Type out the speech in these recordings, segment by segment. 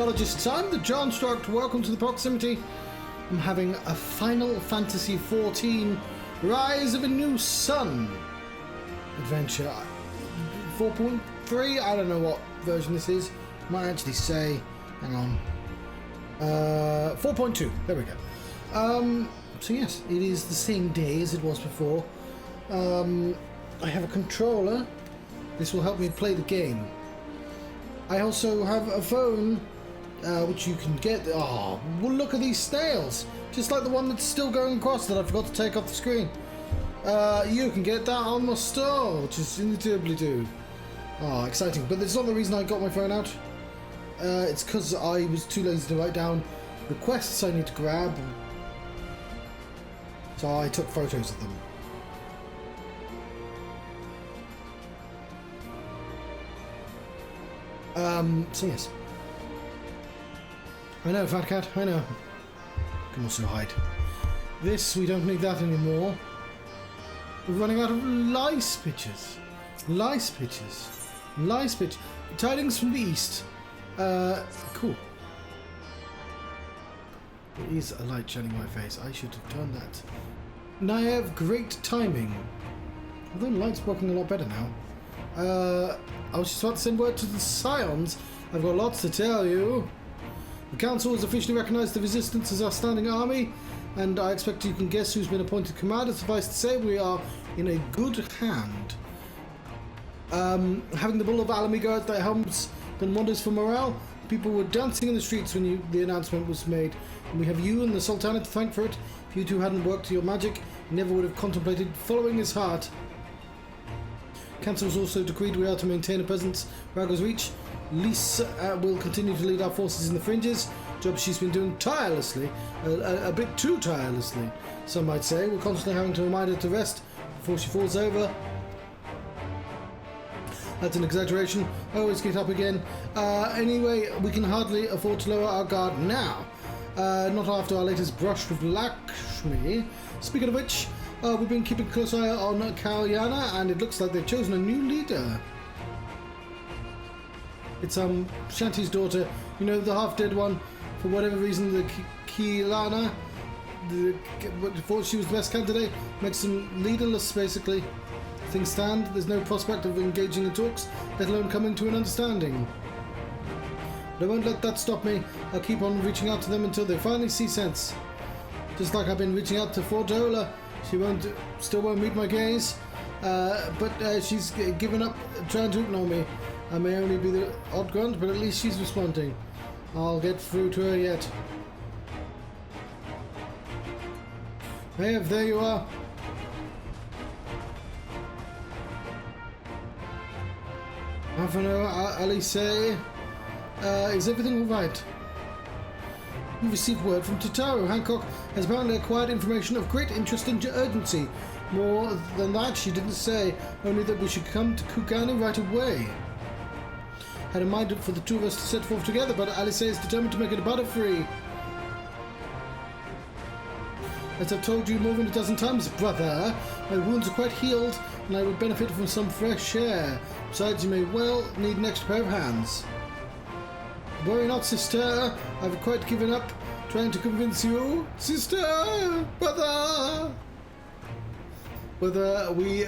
archaeologists, I'm the John Struct. Welcome to the proximity. I'm having a Final Fantasy XIV Rise of a New Sun adventure. 4.3? I don't know what version this is. Might actually say, hang on, 4.2. There we go. So yes, it is the same day as it was before. I have a controller. This will help me play the game. I also have a phone, which you can get. Oh, well, look at these snails! Just like the one that's still going across that I forgot to take off the screen. You can get that on my store, which is in the doobly-doo. Oh, exciting. But that's not the reason I got my phone out. It's because I was too lazy to write down the quests I need to grab. So I took photos of them. So yes. I know, Fat Cat, I know. Can also hide. This, we don't need that anymore. We're running out of lice pitches. Lice pitches. Lice pitch. Tidings from the east. Cool. There is a light shining in my face. I should have done that. Now I have great timing. Although the light's working a lot better now. I was just about to send word to the Scions. I've got lots to tell you. The Council has officially recognized the Resistance as our standing army, and I expect you can guess who's been appointed commander. Suffice to say, we are in a good hand. Having the Bull of Alamigo at their helms done wonders for morale. People were dancing in the streets when the announcement was made, and we have you and the Sultana to thank for it. If you two hadn't worked your magic, you never would have contemplated following his heart. Council has also decreed we are to maintain a presence Rauga's Reach. Lise will continue to lead our forces in the fringes, job she's been doing tirelessly, a bit too tirelessly, some might say. We're constantly having to remind her to rest before she falls over. That's an exaggeration. I always get up again. Anyway, we can hardly afford to lower our guard now. Not after our latest brush with Lakshmi. Speaking of which, we've been keeping a close eye on Kalyana, and it looks like they've chosen a new leader. It's Shanti's daughter, you know, the half-dead one. For whatever reason, the Kalyana, thought she was the best candidate, makes them leaderless, basically. Things stand, there's no prospect of engaging in talks, let alone coming to an understanding. But I won't let that stop me. I'll keep on reaching out to them until they finally see sense. Just like I've been reaching out to Fordola. She still won't meet my gaze, but she's given up trying to ignore me. I may only be the odd grunt, but at least she's responding. I'll get through to her yet. Maeve, there you are. Half an hour, Alice. Is everything alright? We received word from Totaro. Hancock has apparently acquired information of great interest and urgency. More than that, she didn't say, only that we should come to Kugani right away. Had in mind for the two of us to set forth together, but Alice is determined to make it butterfree. As I've told you more than a dozen times, brother, my wounds are quite healed, and I would benefit from some fresh air. Besides, you may well need an extra pair of hands. Worry not, sister. I've quite given up trying to convince you. Sister! Brother! Whether we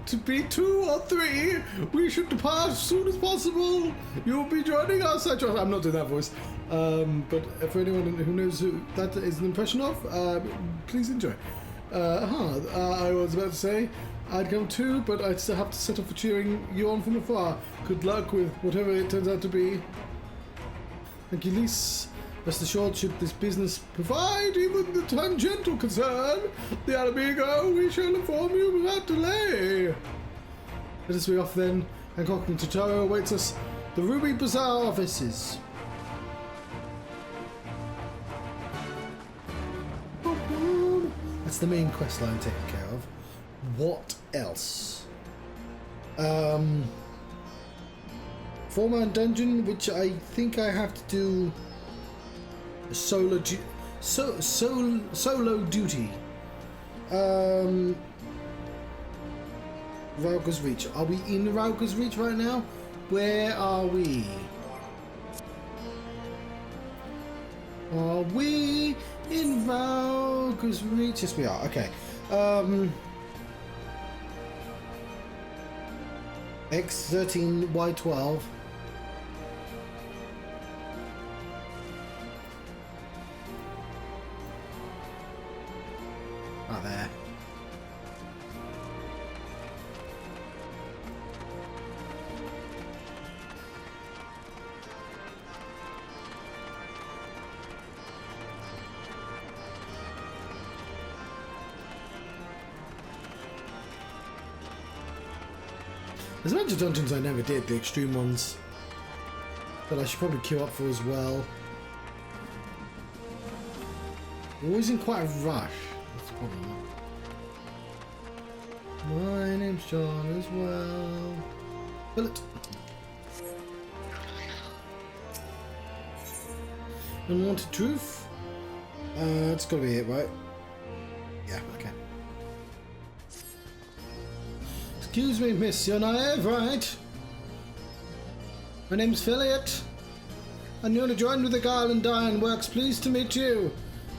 to be 2 or 3, we should depart as soon as possible. You'll be joining us. I'm not doing that voice. But for anyone who knows who that is an impression of, please enjoy. I was about to say I'd come too, but I'd still have to set up for cheering you on from afar. Good luck with whatever it turns out to be. Thank you, Lise. Rest assured, should this business provide even the tangential concern, the Alamigo, we shall inform you without delay. Let us be off then. Hancock and Totaro awaits us. The Ruby Bazaar offices. That's the main quest line taken care of. What else? 4-man dungeon, which I think I have to do solo duty. Rauga's Reach. Are we in Rauga's Reach right now? Where are we? Are we in Valky's Reach? Yes, we are. Okay. X13, Y12. Ah, there. There's a bunch of dungeons I never did, the extreme ones, that I should probably queue up for as well. We're always in quite a rush. That's the problem. My name's John as well. Bullet. Unwanted truth? It's gotta be it, right? Yeah, okay. Excuse me, miss, you're naive, right? My name's Philiot. I'm newly joined with the Guile and Dine Works. Pleased to meet you.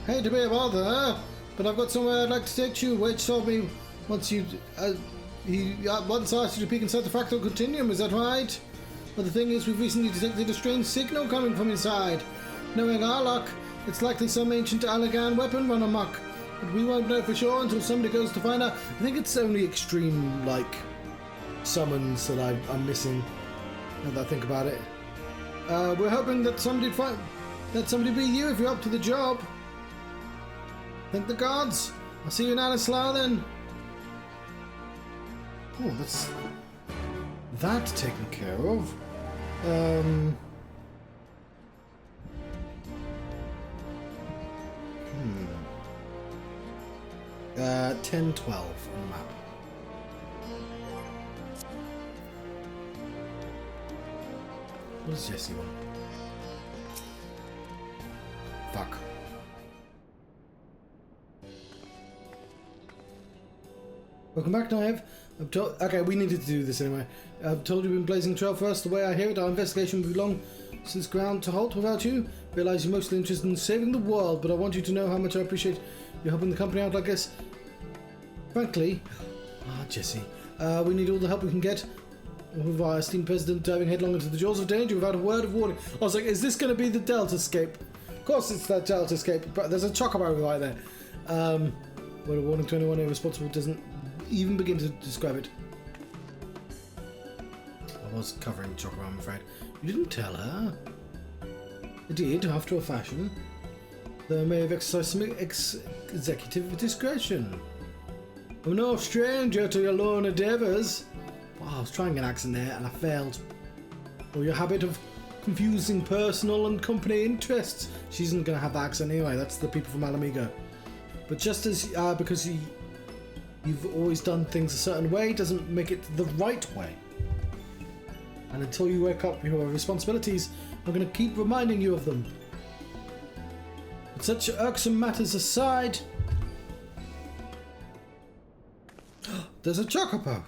Hate to be a bother, but I've got somewhere I'd like to take you. Wade told me once he once asked you to peek inside the fractal continuum, is that right? Well, the thing is, we've recently detected a strange signal coming from inside. Knowing our luck, it's likely some ancient Allagan weapon run amok. But we won't know for sure until somebody goes to find out. I think it's only extreme, like, summons that I'm missing, now that I think about it. We're hoping that somebody be you if you're up to the job. Thank the gods. I'll see you in Alislau then. Oh, that's that taken care of. 10, 12 on the map. What does Jesse want? Fuck. Welcome back, Naive. Okay, we needed to do this anyway. I've told you we've been blazing a trail for us. The way I hear it, our investigation will be long since ground to halt without you. Realize you're mostly interested in saving the world, but I want you to know how much I appreciate you helping the company out, I guess. Frankly, Jesse, we need all the help we can get. With our esteemed president diving headlong into the jaws of danger without a word of warning. I was like, is this going to be the Delta Scape? Of course it's that Delta Scape, but there's a Chocobo right there. Word of warning to anyone irresponsible doesn't even begin to describe it. I was covering Chocobo, I'm afraid. You didn't tell her. I did, after a fashion. Though I may have exercised some executive discretion. I'm no stranger to your lorna endeavours. Oh, I was trying an accent there and I failed. Or your habit of confusing personal and company interests. She isn't going to have that accent anyway, that's the people from Alamigo. But just as, because you've always done things a certain way, doesn't make it the right way. And until you wake up your responsibilities, I'm going to keep reminding you of them. But such irksome matters aside... There's a Chocobo!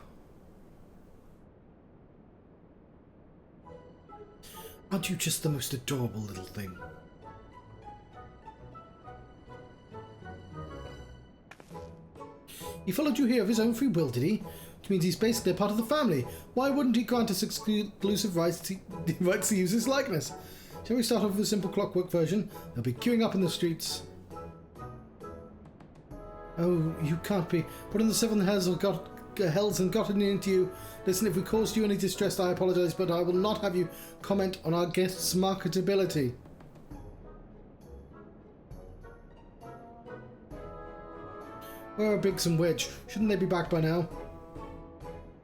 Aren't you just the most adorable little thing? He followed you here of his own free will, did he? Which means he's basically a part of the family. Why wouldn't he grant us exclusive rights to use his likeness? Shall we start off with a simple clockwork version? They'll be queuing up in the streets. Oh, you can't be. What in the seven hells and gotten into you? Listen, if we caused you any distress, I apologise, but I will not have you comment on our guest's marketability. Where are Biggs and Wedge? Shouldn't they be back by now?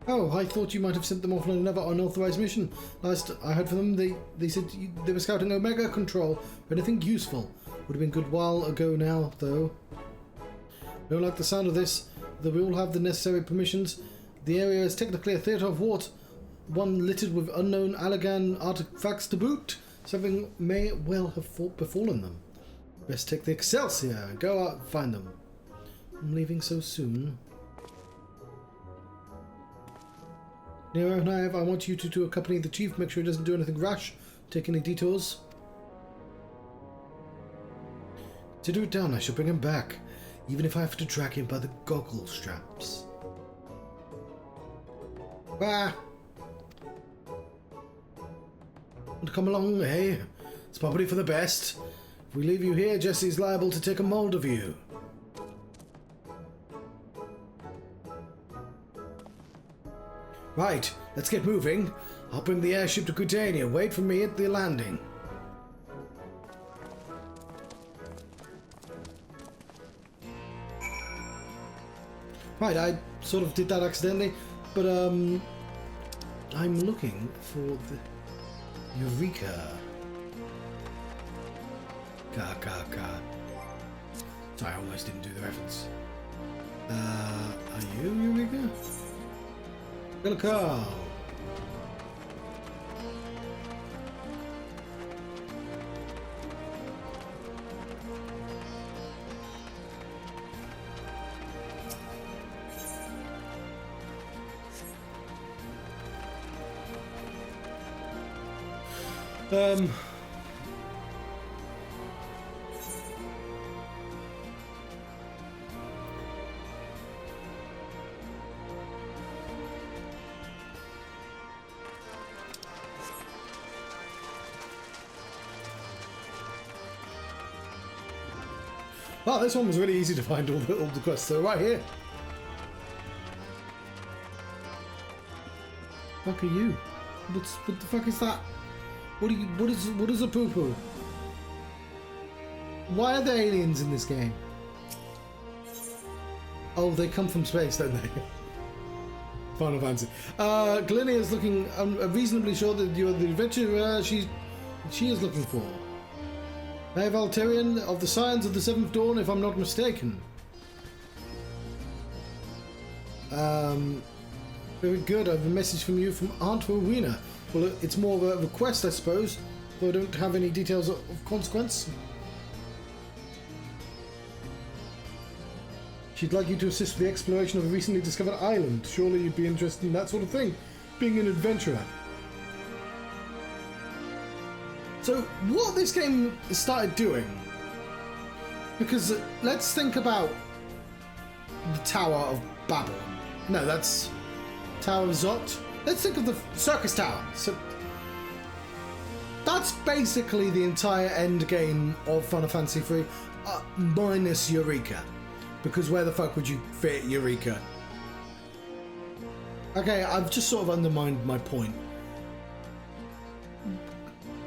Oh, I thought you might have sent them off on another unauthorised mission. Last I heard from them, they said they were scouting Omega Control for anything useful. Would have been a good while ago now, though. Don't like the sound of this, though we all have the necessary permissions. The area is technically a theatre of war, one littered with unknown Allagan artifacts to boot. Something may well have befallen them. Best take the Excelsior and go out and find them. I'm leaving so soon. Nero and I want you two to accompany the chief, make sure he doesn't do anything rash, take any detours. To do it down, I shall bring him back, even if I have to drag him by the goggle straps. Bah! Want to come along, eh? It's probably for the best. If we leave you here, Jesse's liable to take a mold of you. Right, let's get moving. I'll bring the airship to Gudania. Wait for me at the landing. Right, I sort of did that accidentally, but I'm looking for the Eureka. Sorry, I almost didn't do the reference. Are you Eureka? Gonna call. Wow, this one was really easy to find all the quests. So right here. Fuck are you? What the fuck is that? What is a poo-poo? Why are there aliens in this game? Oh, they come from space, don't they? Final Fantasy. Galicia is looking. I'm reasonably sure that you're the adventurer she is looking for. A Valterian of the Scions of the Seventh Dawn, if I'm not mistaken. Very good. I have a message from you from Aunt Rowena. Well, it's more of a request, I suppose, though I don't have any details of consequence. She'd like you to assist with the exploration of a recently discovered island. Surely you'd be interested in that sort of thing, being an adventurer. So, what this game started doing, because let's think about the Tower of Babel. No, that's Tower of Zot. Let's think of the Circus Tower. So, that's basically the entire end game of Final Fantasy III, minus Eureka. Because where the fuck would you fit Eureka? Okay, I've just sort of undermined my point.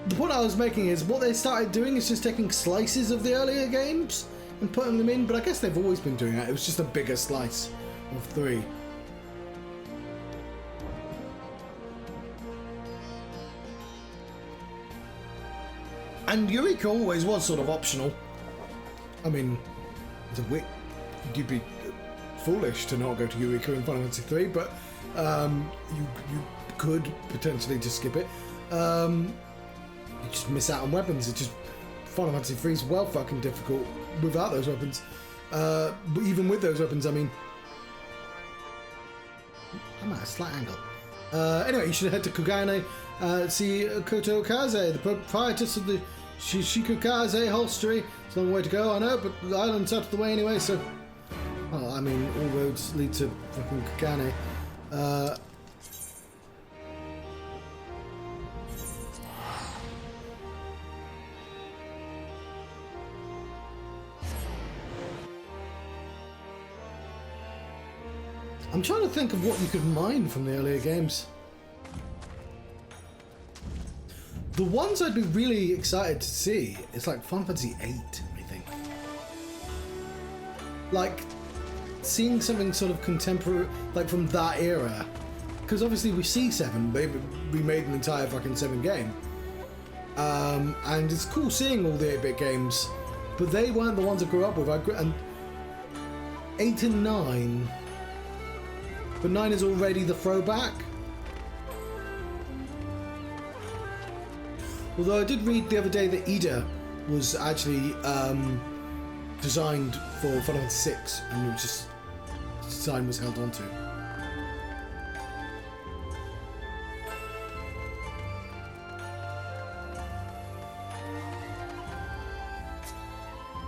The point I was making is what they started doing is just taking slices of the earlier games and putting them in, but I guess they've always been doing that. It was just a bigger slice of 3. And Eureka always was sort of optional. I mean, it's a bit, you'd be foolish to not go to Eureka in Final Fantasy 3, but you could potentially just skip it. You just miss out on weapons. It's just Final Fantasy 3 is well fucking difficult without those weapons. But even with those weapons, I mean, I'm at a slight angle. Anyway, you should head to Kugane, see Koto Kaze, the proprietress of the Shikokaze Holstery. It's a long way to go, I know, but the island's out of the way anyway, so... Well, I mean, all roads lead to fucking Kugane. I'm trying to think of what you could mine from the earlier games. The ones I'd be really excited to see is like Final Fantasy VIII, I think. Like, seeing something sort of contemporary, like from that era. Because obviously we see 7, they remade an entire fucking 7 game. And it's cool seeing all the 8-bit games, but they weren't the ones I grew up with. And 8 and 9... But 9 is already the throwback. Although I did read the other day that Ida was actually designed for Final Fantasy 6, and it was just design was held onto.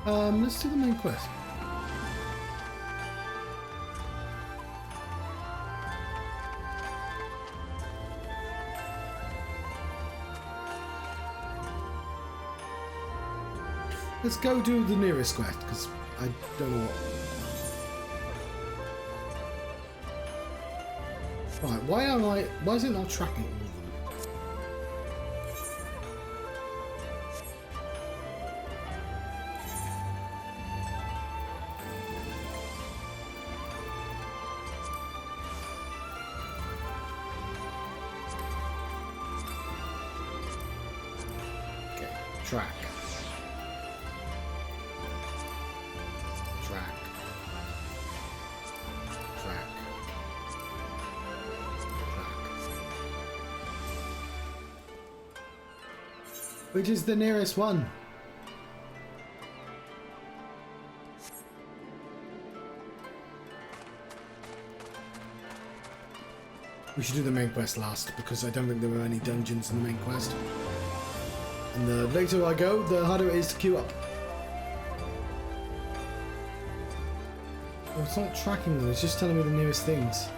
Let's do the main quest. Let's go do the nearest quest, because I don't know what... Right, why is it not tracking all of them? Okay, track. Which is the nearest one? We should do the main quest last, because I don't think there were any dungeons in the main quest. And the later I go, the harder it is to queue up. Oh, it's not tracking them, it's just telling me the nearest things.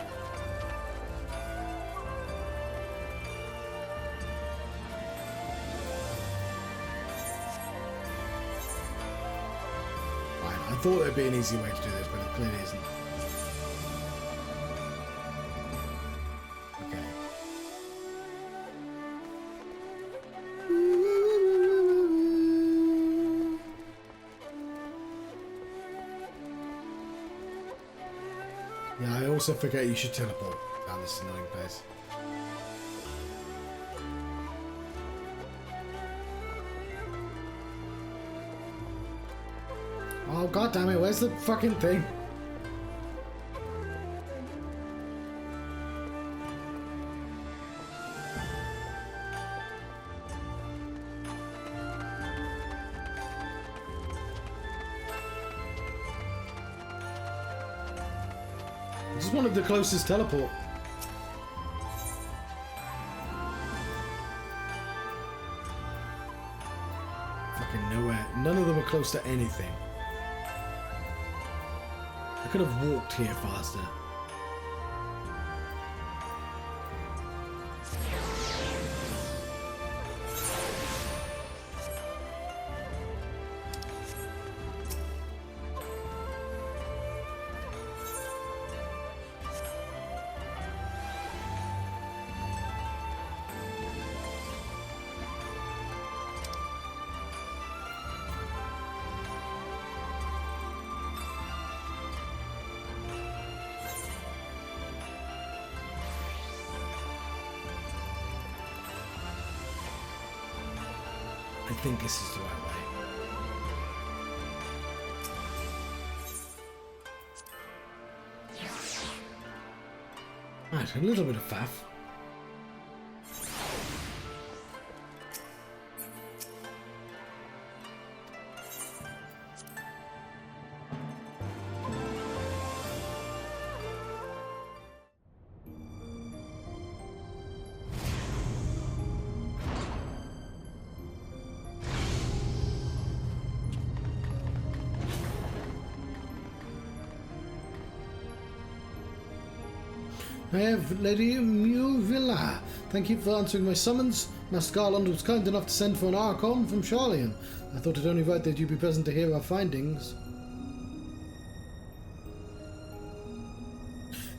I thought there'd be an easy way to do this, but it clearly isn't. Okay. Yeah, I also forget you should teleport down this annoying place. Oh, god damn it, where's the fucking thing? I just wanted the closest teleport. Fucking nowhere. None of them are close to anything. I could have walked here faster. I think this is the right way. Right, a little bit of faff. I have Lady Miqo'te. Thank you for answering my summons. Master Garland was kind enough to send for an Archon from Charlian. I thought it only right that you be present to hear our findings.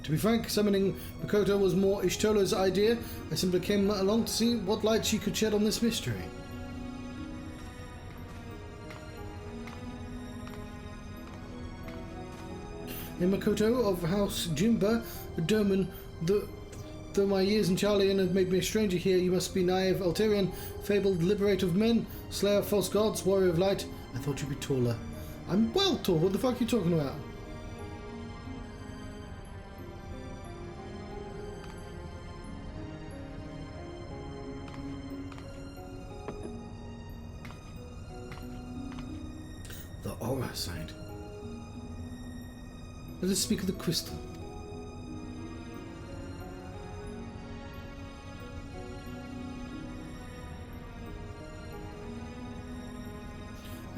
To be frank, summoning Miqo'te was more Ishtola's idea. I simply came along to see what light she could shed on this mystery. In Miqo'te of House Jimba, Doman, though my years in Charlian have made me a stranger here, you must be naive Altarian, fabled liberator of men, slayer of false gods, warrior of light. I thought you'd be taller. I'm well tall, what the fuck are you talking about? The aura side. Let us speak of the crystal.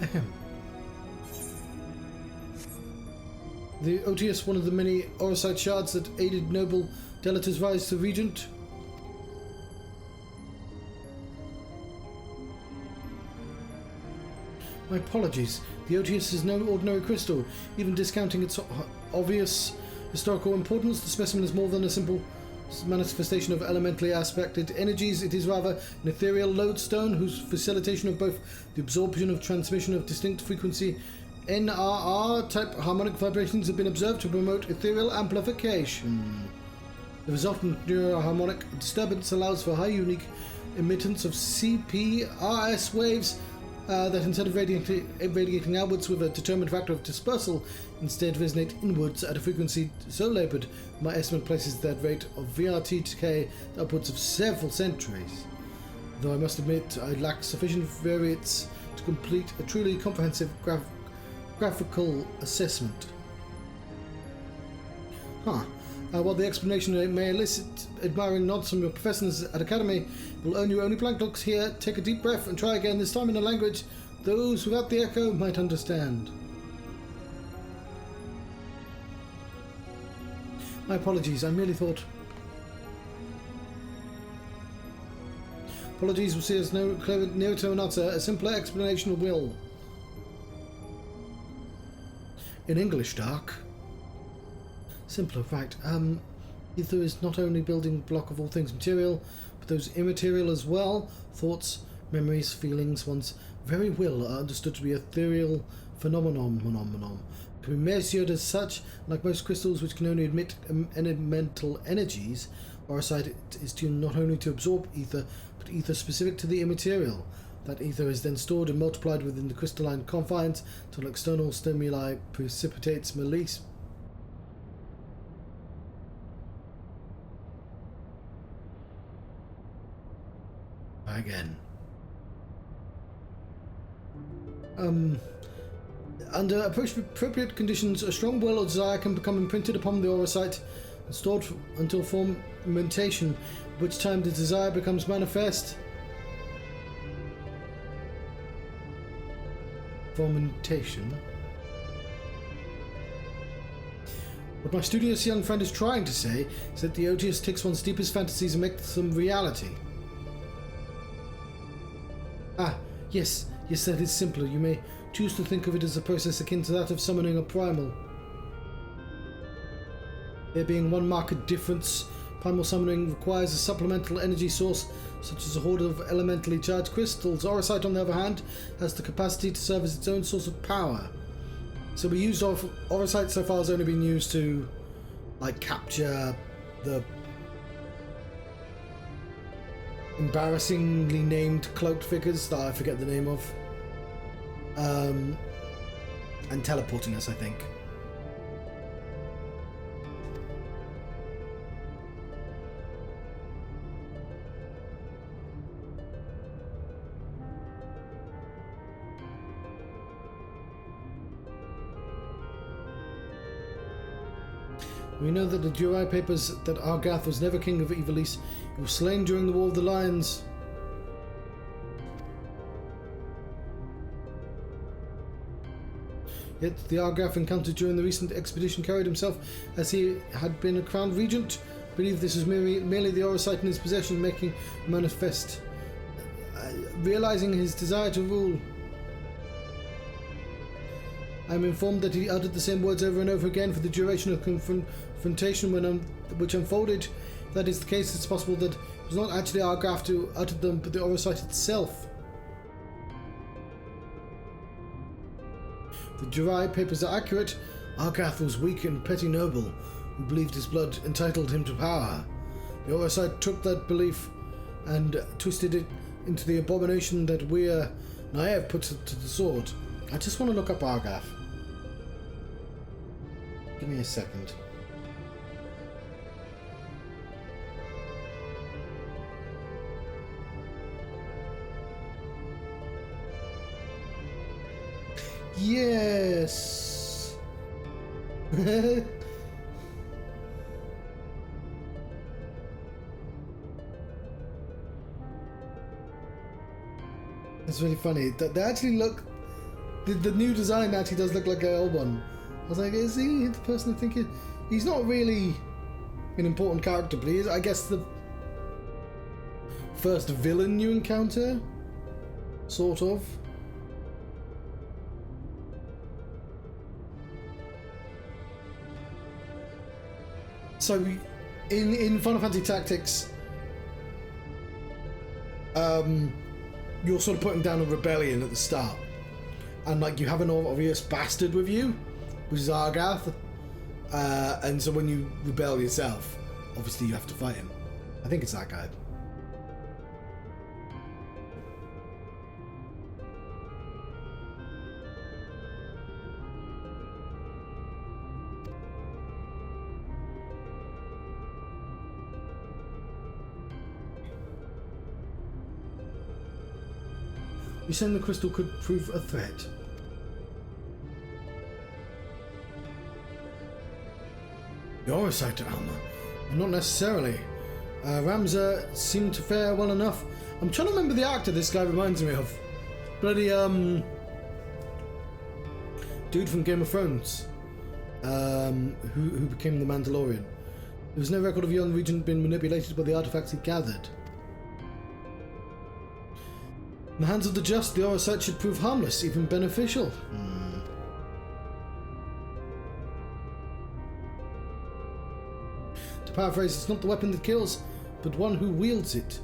Ahem. The Otius, one of the many Orosite shards that aided noble Delator's rise to regent. My apologies. The Otius is no ordinary crystal. Even discounting its obvious historical importance, the specimen is more than a simple manifestation of elementally aspected energies. It is rather an ethereal lodestone whose facilitation of both the absorption of transmission of distinct frequency NRR type harmonic vibrations have been observed to promote ethereal amplification. The resultant neuroharmonic disturbance allows for high unique emittance of CPRS waves that instead of radiating outwards with a determined factor of dispersal, instead resonate inwards at a frequency so labored, my estimate places that rate of VRT decay upwards of several centuries. Though I must admit I lack sufficient variance to complete a truly comprehensive graphical assessment. While the explanation may elicit admiring nods from your professors at Academy, it will earn you only blank looks here. Take a deep breath and try again, this time in a language those without the echo might understand. My apologies, I merely thought... Apologies will see us no clearer, nearer to an answer. A simpler explanation will. In English, Dark. Simpler, right. Ether is not only building block of all things material, but those immaterial as well. Thoughts, memories, feelings, one's very will are understood to be ethereal phenomenon. Can be measured as such, like most crystals which can only emit elemental energies. Orosite is tuned not only to absorb ether, but ether specific to the immaterial. That ether is then stored and multiplied within the crystalline confines until external stimuli precipitates release. Again. Under appropriate conditions, a strong will or desire can become imprinted upon the Orosite and stored until fermentation, at which time the desire becomes manifest. Fermentation. What my studious young friend is trying to say is that the Otius takes one's deepest fantasies and makes them reality. Yes, that is simpler. You may choose to think of it as a process akin to that of summoning a primal. There being one marked difference, primal summoning requires a supplemental energy source, such as a horde of elementally charged crystals. Orosite, on the other hand, has the capacity to serve as its own source of power. So we used Orosite so far has only been used to, like, capture the embarrassingly named cloaked figures that I forget the name of, and teleporting us, I think. We know that the Jurai papers that Argath was never king of Ivalice. He was slain during the War of the Lions. Yet the Argath encountered during the recent expedition carried himself as he had been a crowned regent. I believe this was merely the Orosite in his possession making manifest, realizing his desire to rule. I am informed that he uttered the same words over and over again for the duration of confrontation which unfolded. If that is the case, it's possible that it was not actually Argath who uttered them, but the Orosite itself. The Jurai papers are accurate. Argath was weak and petty noble, who believed his blood entitled him to power. The Orosite took that belief and twisted it into the abomination that I have put to the sword. I just want to look up Argath. Give me a second. Yes! It's really funny. They actually look... The new design actually does look like an old one. was like, is he the person I think he's not really an important character, but he is, I guess, the first villain you encounter, sort of. So, in Final Fantasy Tactics, you're sort of putting down a rebellion at the start, and like you have an obvious bastard with you, which is Argath, and so when you rebel yourself, obviously you have to fight him. I think it's that guy. You saying the crystal could prove a threat? You're a sight armor. Not necessarily. Ramza seemed to fare well enough. I'm trying to remember the actor this guy reminds me of. Bloody, dude from Game of Thrones. Who became the Mandalorian. There was no record of young Regent being manipulated by the artifacts he gathered. In the hands of the just, the aura sight should prove harmless, even beneficial. To paraphrase, it's not the weapon that kills, but one who wields it.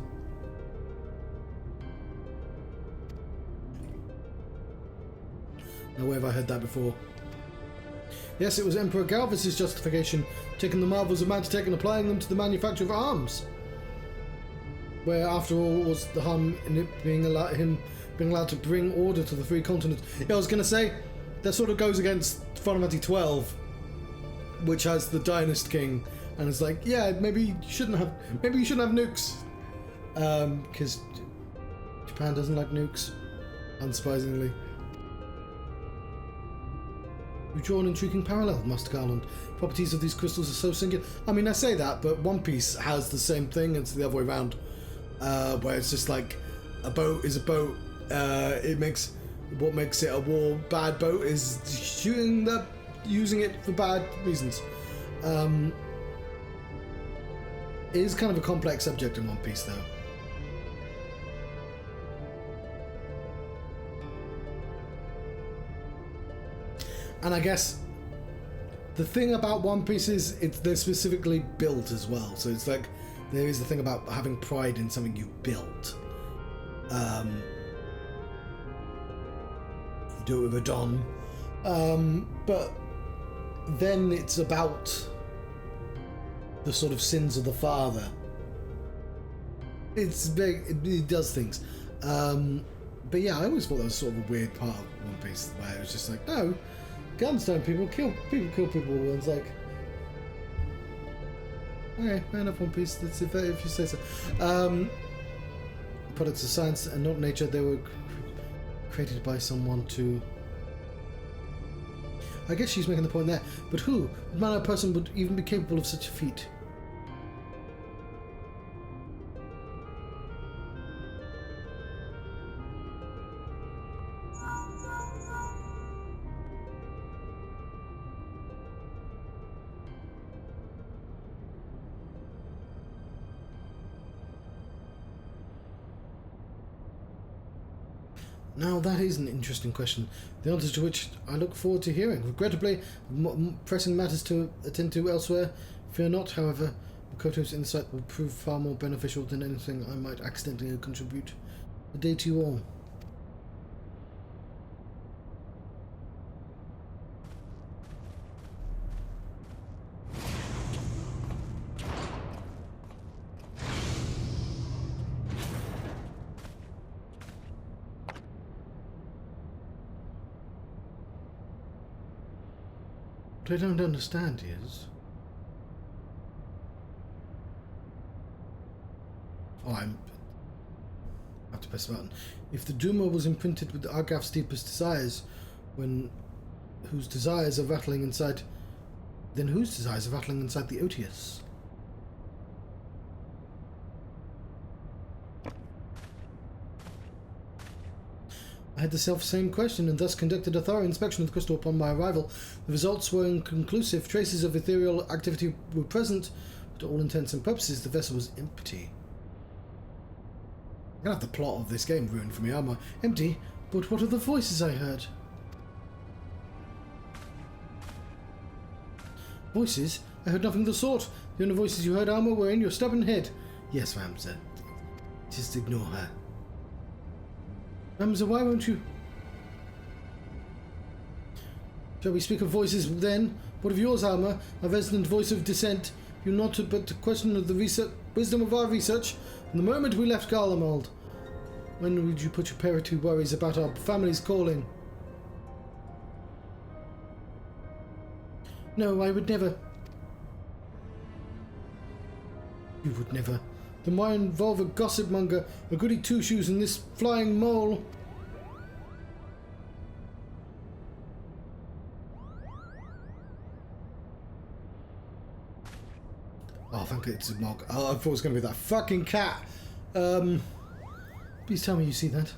No way have I heard that before. Yes, it was Emperor Galvus' justification, taking the marvels of Magitech and applying them to the manufacture of arms. Where, after all, was the harm in it being allowed to bring order to the three continents? Yeah, I was going to say, that sort of goes against Final Fantasy XII, which has the Dynast King, and it's like, yeah, maybe you shouldn't have nukes, because Japan doesn't like nukes, unsurprisingly. You draw an intriguing parallel, Master Garland. Properties of these crystals are so singular. I mean, I say that, but One Piece has the same thing. It's the other way around, where it's just like a boat is a boat. What makes it a war bad boat is using it for bad reasons. It is kind of a complex subject in One Piece, though. And I guess the thing about One Piece is they're specifically built as well. So it's like there is the thing about having pride in something you built. You do it with a Don. But then it's about the sort of sins of the father. It's big, it does things. But yeah, I always thought that was sort of a weird part of One Piece, where it was just like, no, guns don't kill people. And it's like, okay, fair enough, One Piece. That's if you say so. Products of science and not nature. They were created by someone to. I guess she's making the point there. But who? What manner of person would even be capable of such a feat? Now that is an interesting question, the answer to which I look forward to hearing. Regrettably, pressing matters to attend to elsewhere. Fear not, however, Miqo'te's insight will prove far more beneficial than anything I might accidentally contribute. Good day to you all. What I don't understand is... Oh, I have to press a button. If the Duma was imprinted with Argath's deepest desires, whose desires are rattling inside... Then whose desires are rattling inside the Otius? I had the self-same question and thus conducted a thorough inspection of the crystal upon my arrival. The results were inconclusive. Traces of ethereal activity were present, but to all intents and purposes the vessel was empty. I'm gonna have the plot of this game ruined for me, aren't I? Empty? But what are the voices I heard? Voices? I heard nothing of the sort. The only voices you heard, Alma, were in your stubborn head. Yes, Ramza. Just ignore her. Ramza, why won't you? Shall we speak of voices then? What of yours, Alma? A resident voice of dissent. You not but a question of the wisdom of our research. From the moment we left Garlemald. When would you put your parity worries about our family's calling? No, I would never. You would never. Then why involve a gossip monger, a goody two-shoes, and this flying mole? Oh, thank you, it's a mog. Oh, I thought it was going to be that fucking cat. Please tell me you see that.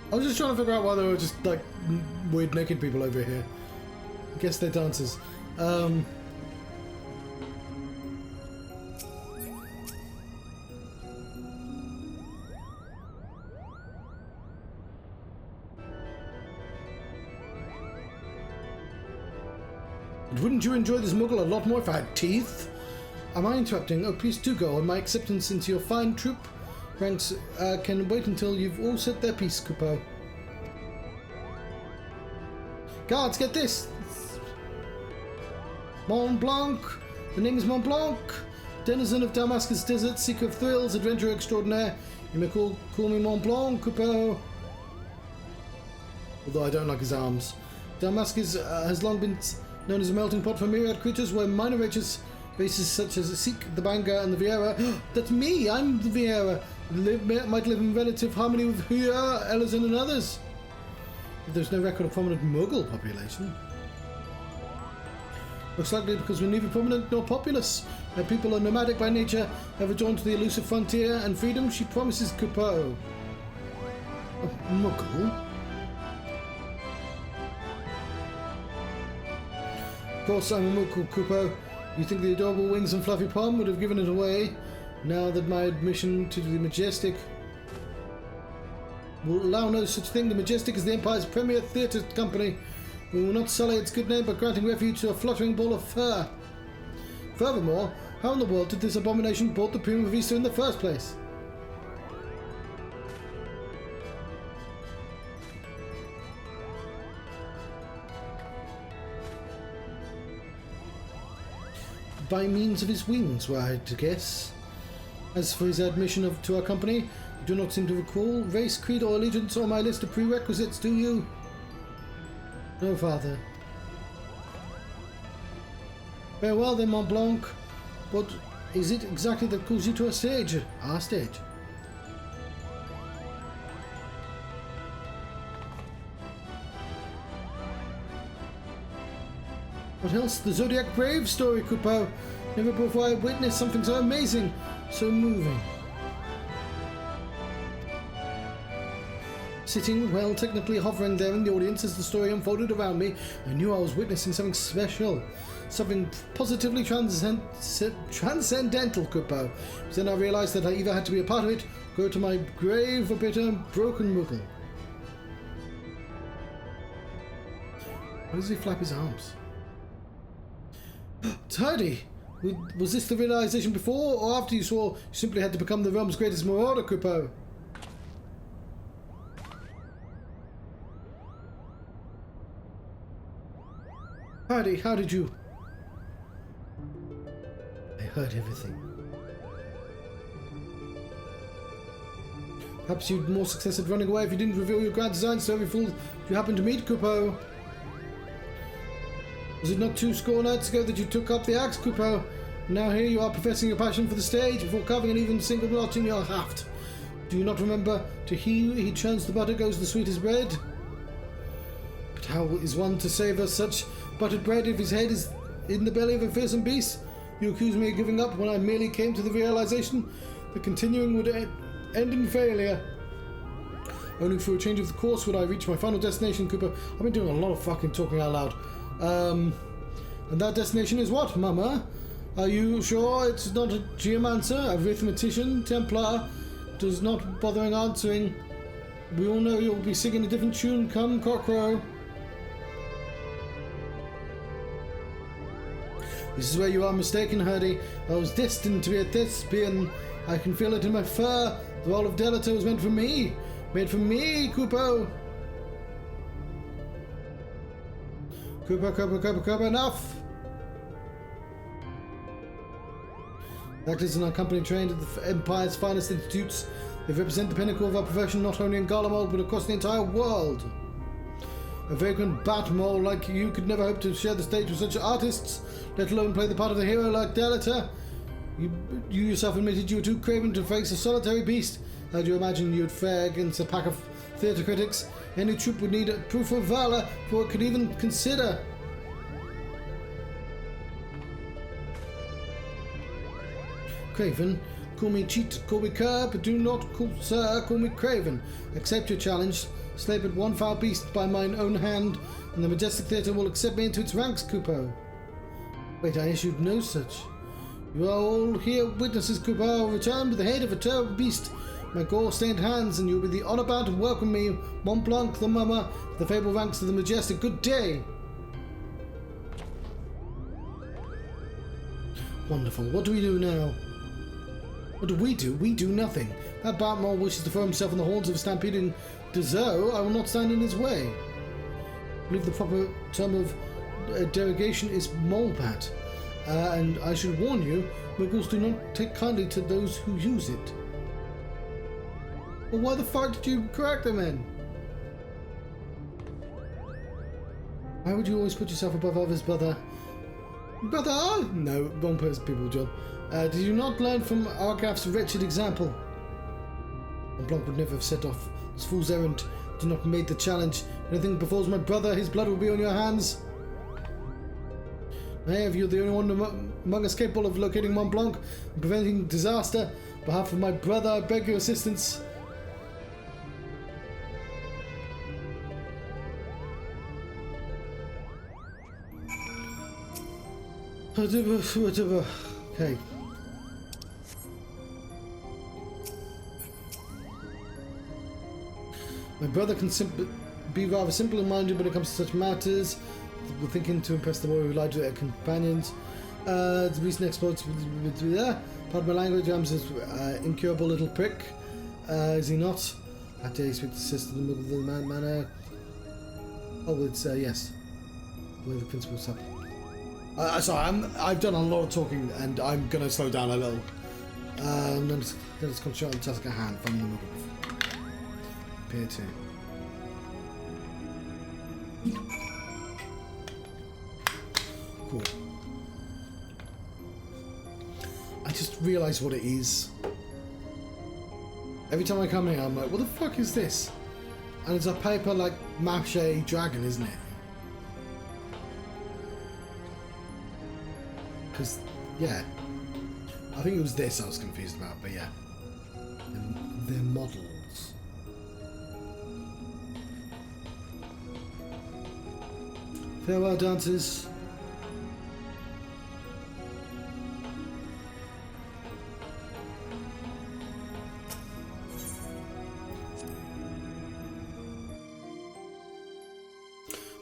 I was just trying to figure out why there were just, like, weird naked people over here. I guess they're dancers. It wouldn't you enjoy this muggle a lot more if I had teeth? Am I interrupting? Oh, please do go, and my acceptance into your fine troupe ranks can wait until you've all said their piece, Chocobo. Guards, get this! Mont Blanc! The name is Mont Blanc! Denizen of Damascus Desert, seeker of thrills, adventurer extraordinaire. You may call me Mont Blanc, Chocobo. Although I don't like his arms. Damascus has long been known as a melting pot for myriad creatures where minor races such as Seek, the Banga, and the Vieira. That's me! I'm the Vieira! Might live in relative harmony with Huya, Elizon, and others. But there's no record of prominent Muggle population. Most likely because we're neither prominent nor populous. Our people are nomadic by nature, ever drawn to the elusive frontier and freedom she promises Chocobo. A Muggle? Of course I'm a Muggle, Chocobo. You think the adorable wings and fluffy palm would have given it away? Now that my admission to the Majestic will allow no such thing. The Majestic is the Empire's premier theatre company. We will not sully its good name by granting refuge to a fluttering ball of fur. Furthermore, how in the world did this abomination board the Prima Vista in the first place? By means of his wings, were I to guess. As for his admission to our company, you do not seem to recall race, creed, or allegiance on my list of prerequisites, do you? No, Father. Very well then, Mont Blanc. What is it exactly that calls you to a stage? Our stage. What else? The Zodiac Brave story, Chocobo. Never before I witnessed something so amazing, so moving. Sitting, well, technically hovering there in the audience as the story unfolded around me, I knew I was witnessing something special. Something positively transcendental, Chocobo. But then I realized that I either had to be a part of it, or go to my grave a bitter, broken Muggle. Why does he flap his arms? Tidy! Was this the realization before or after you saw you simply had to become the realm's greatest marauder, Chocobo? Tidy, how did you? I heard everything. Perhaps you'd more success at running away if you didn't reveal your grand designs to every fool you happened to meet, Chocobo. Was it not 2 nights ago that you took up the axe, Chocobo? Now here you are professing your passion for the stage before carving an even single blotch in your haft. Do you not remember, to he churns the butter goes the sweetest bread? But how is one to savour such buttered bread if his head is in the belly of a fearsome beast? You accuse me of giving up when I merely came to the realization that continuing would end in failure. Only through a change of the course would I reach my final destination, Chocobo. I've been doing a lot of fucking talking out loud. And that destination is what, Mama? Are you sure it's not a geomancer, a arithmetician, Templar? Does not bothering answering. We all know you'll be singing a different tune come cockcrow. This is where you are mistaken, Hurdy. I was destined to be a thespian. I can feel it in my fur. The role of Delator was meant for me. Made for me, Chocobo. Chocobo, enough! Actors and our company trained at the Empire's finest institutes. They represent the pinnacle of our profession not only in Garlemald but across the entire world. A vagrant bat mole like you could never hope to share the stage with such artists, let alone play the part of a hero like Delator. You yourself admitted you were too craven to face a solitary beast. How do you imagine you'd fare against a pack of theatre critics? Any troupe would need a proof of valor before it could even consider. Craven, call me cheat, call me cur, but do not call sir, call me craven. Accept your challenge, slay but one foul beast by mine own hand, and the majestic theatre will accept me into its ranks, Chocobo. Wait, I issued no such. You are all here witnesses, Chocobo. I will return with the head of a terrible beast, my gore-stained hands, and you will be the honour bound to welcome me, Mont Blanc, the mummer, the fabled ranks of the majestic. Good day. Wonderful. What do we do now? What do? We do nothing. That Batmore wishes to throw himself on the horns of a stampeding Dezo. I will not stand in his way. I believe the proper term of derogation is molebat. And I should warn you, Muggles do not take kindly to those who use it. Well, why the fuck did you correct them then? Why would you always put yourself above others, brother? Brother? No, wrong person, people, John. Did you not learn from Argath's wretched example? And Blanc would never have set off this fool's errand. Do not make the challenge. If anything befalls my brother, his blood will be on your hands. Hey, if you're the only one among us capable of locating Mont Blanc and preventing disaster, on behalf of my brother, I beg your assistance. Whatever. Okay. My brother can be rather simple-minded when it comes to such matters. We're thinking to impress the boy who lied to their companions. The recent exploits. Pardon my language. I'm this incurable little prick. Is he not? I dare you speak to sister in the middle of the manner. Oh, it's yes. Where the principal's up. Sorry, I've done a lot of talking, and I'm gonna slow down a little. Let's concentrate on task at hand from the middle. Appear to. Cool. I just realised what it is. Every time I come here, I'm like, what the fuck is this? And it's a paper like mache dragon, isn't it? Because, yeah. I think it was this I was confused about, but yeah. They're models. Farewell, dancers.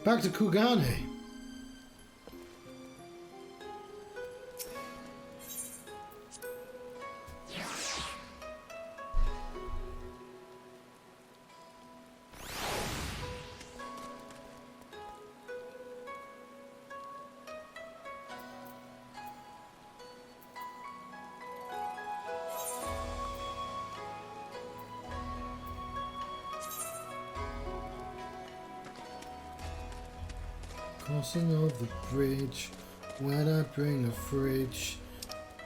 Back to Kugane. Crossing of the bridge, when I bring a fridge.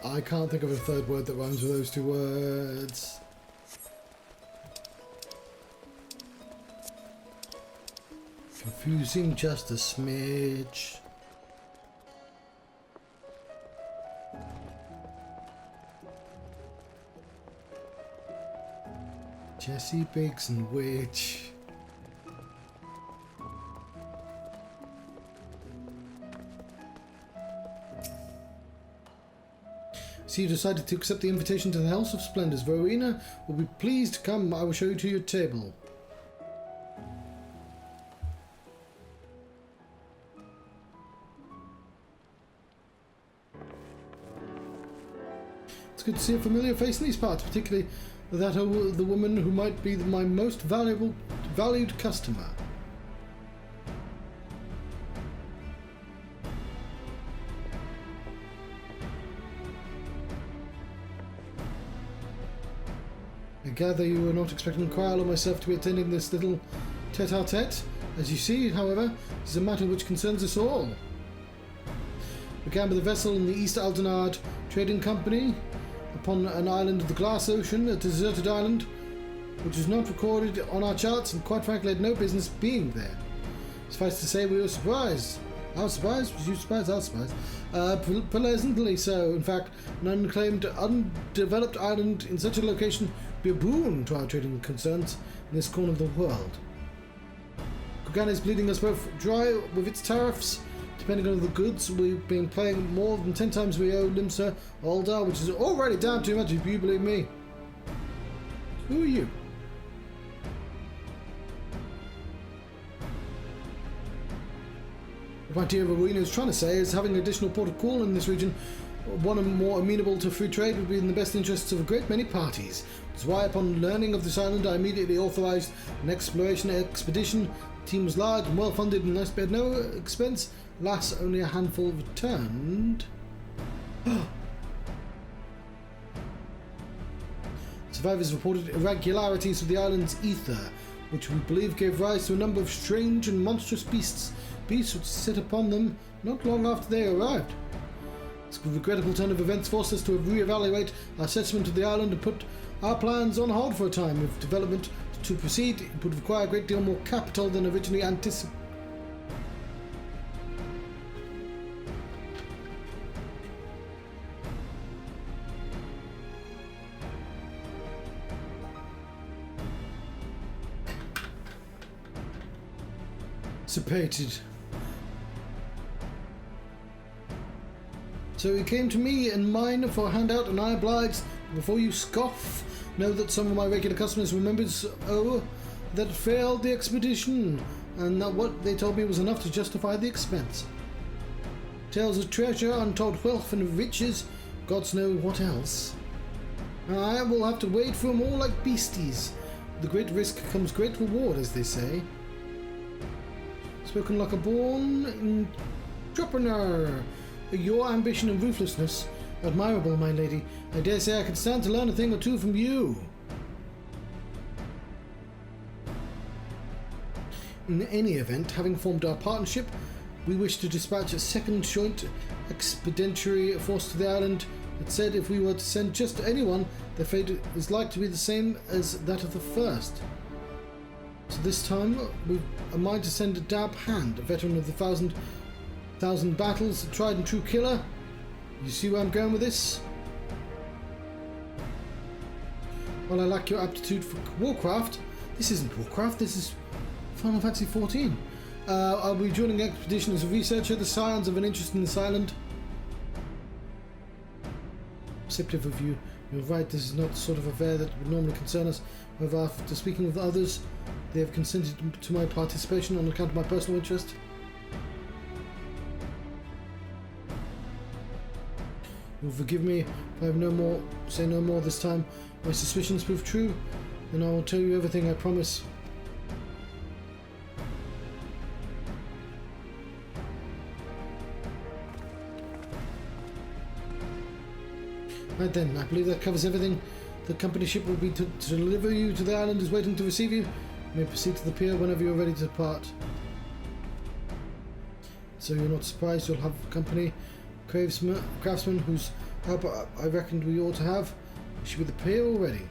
I can't think of a third word that rhymes with those two words. Confusing just a smidge. Jesse Biggs and Witch. So you decided to accept the invitation to the House of Splendors. Verena will be pleased to come. I will show you to your table. It's good to see a familiar face in these parts, particularly that of the woman who might be my most valued customer. I gather you were not expecting Kyle or myself to be attending this little tete-a-tete. As you see, however, it is a matter which concerns us all. We began with a vessel in the East Aldenard Trading Company upon an island of the Glass Ocean, a deserted island which is not recorded on our charts and quite frankly had no business being there. Suffice to say, we were surprised. I was surprised? Was you surprised? I was surprised. Pleasantly so. In fact, an unclaimed, undeveloped island in such a location would be a boon to our trading concerns in this corner of the world. Kugan is bleeding us both dry with its tariffs. Depending on the goods, we've been paying more than 10 times we owe Limsa Aldar, which is already down too much, if you believe me. Who are you? What my dear Rowena is trying to say is having an additional port of call in this region, one more amenable to free trade, would be in the best interests of a great many parties. That's why, upon learning of this island, I immediately authorized an exploration expedition. The team was large and well funded and at no expense. Alas, only a handful returned. Survivors reported irregularities of the island's ether, which we believe gave rise to a number of strange and monstrous beasts which set upon them not long after they arrived. This regrettable turn of events forced us to re-evaluate our assessment of the island and put our plans on hold for a time. If development to proceed, it would require a great deal more capital than originally anticipated. So he came to me and mine for a handout, and I obliged. Before you scoff, know that some of my regular customers were members that failed the expedition, and that what they told me was enough to justify the expense. Tales of treasure, untold wealth and riches, gods know what else. I will have to wait for them all like beasties. With the great risk comes great reward, as they say. Spoken like a born entrepreneur. Your ambition and ruthlessness, admirable, my lady. I dare say I could stand to learn a thing or two from you. In any event, having formed our partnership, we wish to dispatch a second joint expeditionary force to the island. It said if we were to send just anyone, their fate is like to be the same as that of the first. So this time, we've a mind to send a Dab Hand, a veteran of the thousand battles, a tried and true killer. You see where I'm going with this? Well, I like your aptitude for Warcraft. This isn't Warcraft, this is Final Fantasy XIV. I'll be joining the expedition as a researcher. The signs of an interest in this island. Perceptive of you. You're right, this is not the sort of affair that would normally concern us. However, after speaking with others, they have consented to my participation on account of my personal interest. You'll forgive me if I have say no more this time. My suspicions prove true, then I will tell you everything, I promise. Right then, I believe that covers everything. The company ship will be to deliver you to the island is waiting to receive you. You may proceed to the pier whenever you're ready to depart. So you're not surprised you'll have company. Craftsman whose help I reckoned we ought to have. Should be the pair already.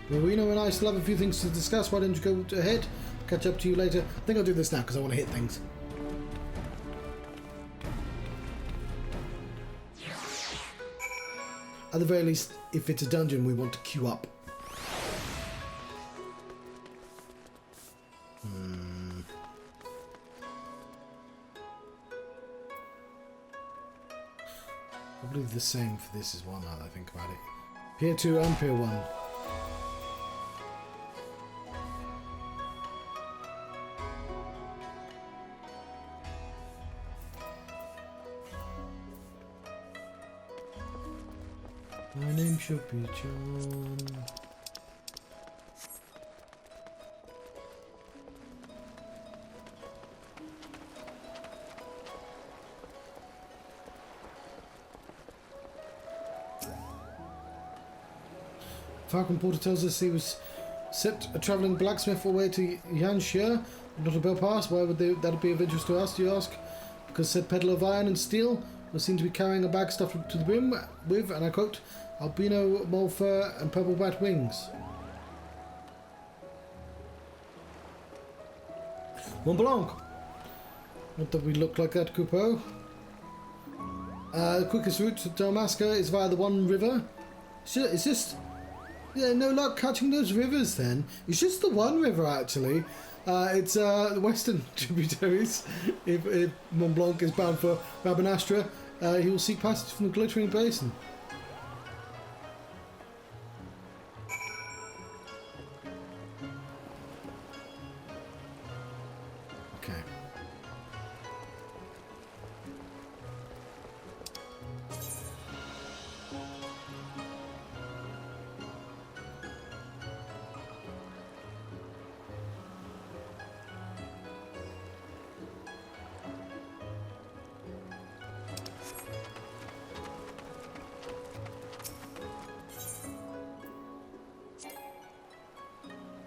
Marino and I still have a few things to discuss. Why don't you go ahead? Catch up to you later. I think I'll do this now because I want to hit things. At the very least, if it's a dungeon, we want to queue up. Probably the same for this as well now that I think about it. Pier 2 and Pier 1. My name should be John. Falcon Porter tells us he was set a travelling blacksmith all the way to Yanxia, not a Belpass. Why would that be of interest to us, do you ask? Because said peddler of iron and steel was seen to be carrying a bag stuffed to the brim with, and I quote, albino mole fur and purple bat wings. Mont Blanc. Not that we look like that, Coupeau. The quickest route to Dalmasca is via the One River. It's just... Yeah, no luck catching those rivers then. It's just the one river actually. It's the western tributaries. If Mont Blanc is bound for Rabanastra, he will seek passage from the glittering basin. Okay.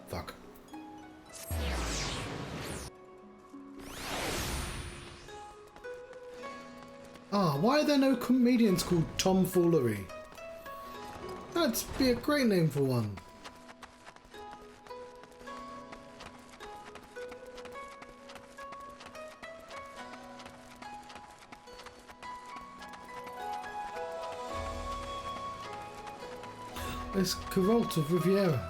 Fuck. Ah, why are there no comedians called Tomfoolery? That'd be a great name for one. It's Geralt of Riviera.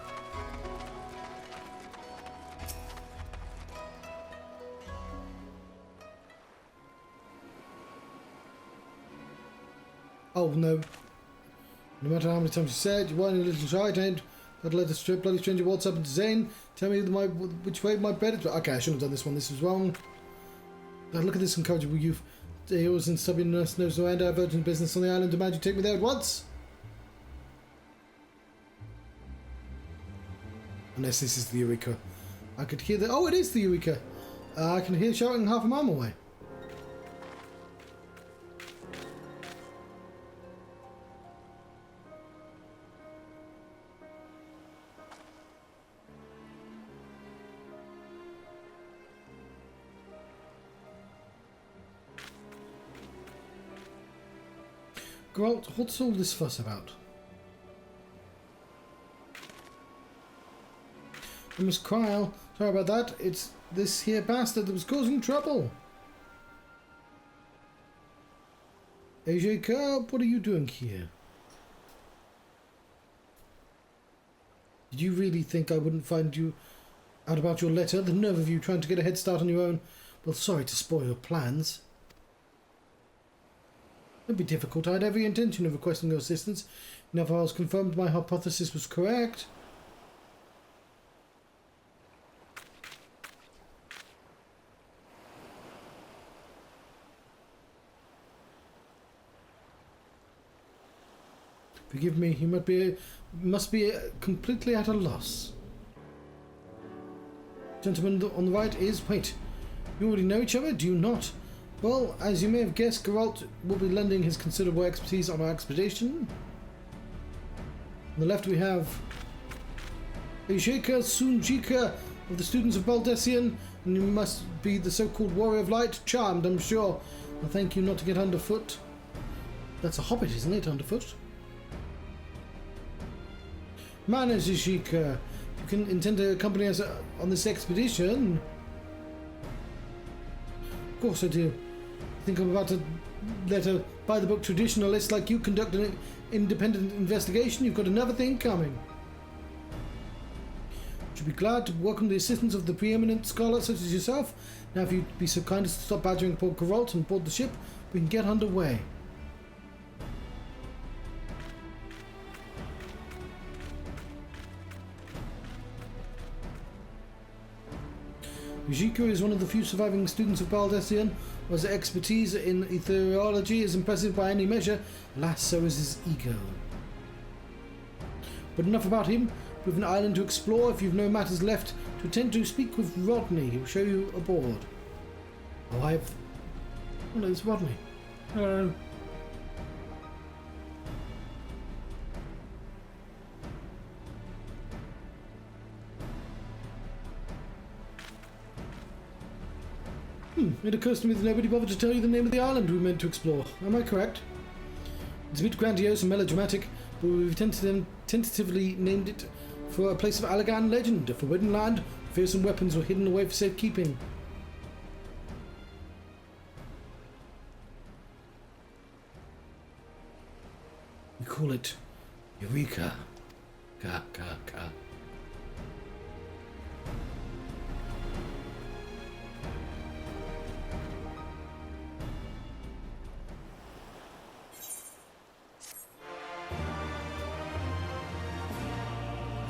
Oh no. No matter how many times you said you weren't a little shy, don't let a bloody stranger waltz up into Zane. Tell me which way my bed is. Okay, I shouldn't have done this one. This was wrong. Now look at this incorrigible youth. Heroes and stubbornness knows no end. I have urgent business on the island. Demand you take me there at once. Unless this is the Eureka. I could hear the... Oh, it is the Eureka. I can hear shouting half a mile away. Geralt, what's all this fuss about? Miss Cryle, sorry about that. It's this here bastard that was causing trouble. Eureka, what are you doing here? Did you really think I wouldn't find you out about your letter? The nerve of you trying to get a head start on your own. Well, sorry to spoil your plans. Don't be difficult. I had every intention of requesting your assistance. Now, if I was confirmed my hypothesis was correct. Forgive me, he must be completely at a loss. Gentleman on the right is... Wait, you already know each other, do you not? Well, as you may have guessed, Geralt will be lending his considerable expertise on our expedition. On the left we have Eureka Sunjika of the students of Baldessian, And you must be the so-called warrior of light. Charmed, I'm sure. Well, thank you not to get underfoot. That's a hobbit, isn't it, underfoot? Manners, Eureka. You can intend to accompany us on this expedition. Of course I do. I think I'm about to let a by-the-book traditionalist like you conduct an independent investigation. You've got another thing coming. Should be glad to welcome the assistance of the preeminent scholar such as yourself. Now, if you'd be so kind as to stop badgering poor Geralt and board the ship, we can get underway. Eureka is one of the few surviving students of Baldessian, whose expertise in ethereology is impressive by any measure. Alas, so is his ego. But enough about him. We have an island to explore. If you've no matters left to attend to, speak with Rodney. He'll show you aboard. Oh, Hello, it's Rodney. Hello. It occurs to me that nobody bothered to tell you the name of the island we meant to explore. Am I correct? It's a bit grandiose and melodramatic, but we've tentatively named it for a place of Allagan legend, a forbidden land where fearsome weapons were hidden away for safekeeping. We call it Eureka. Ka.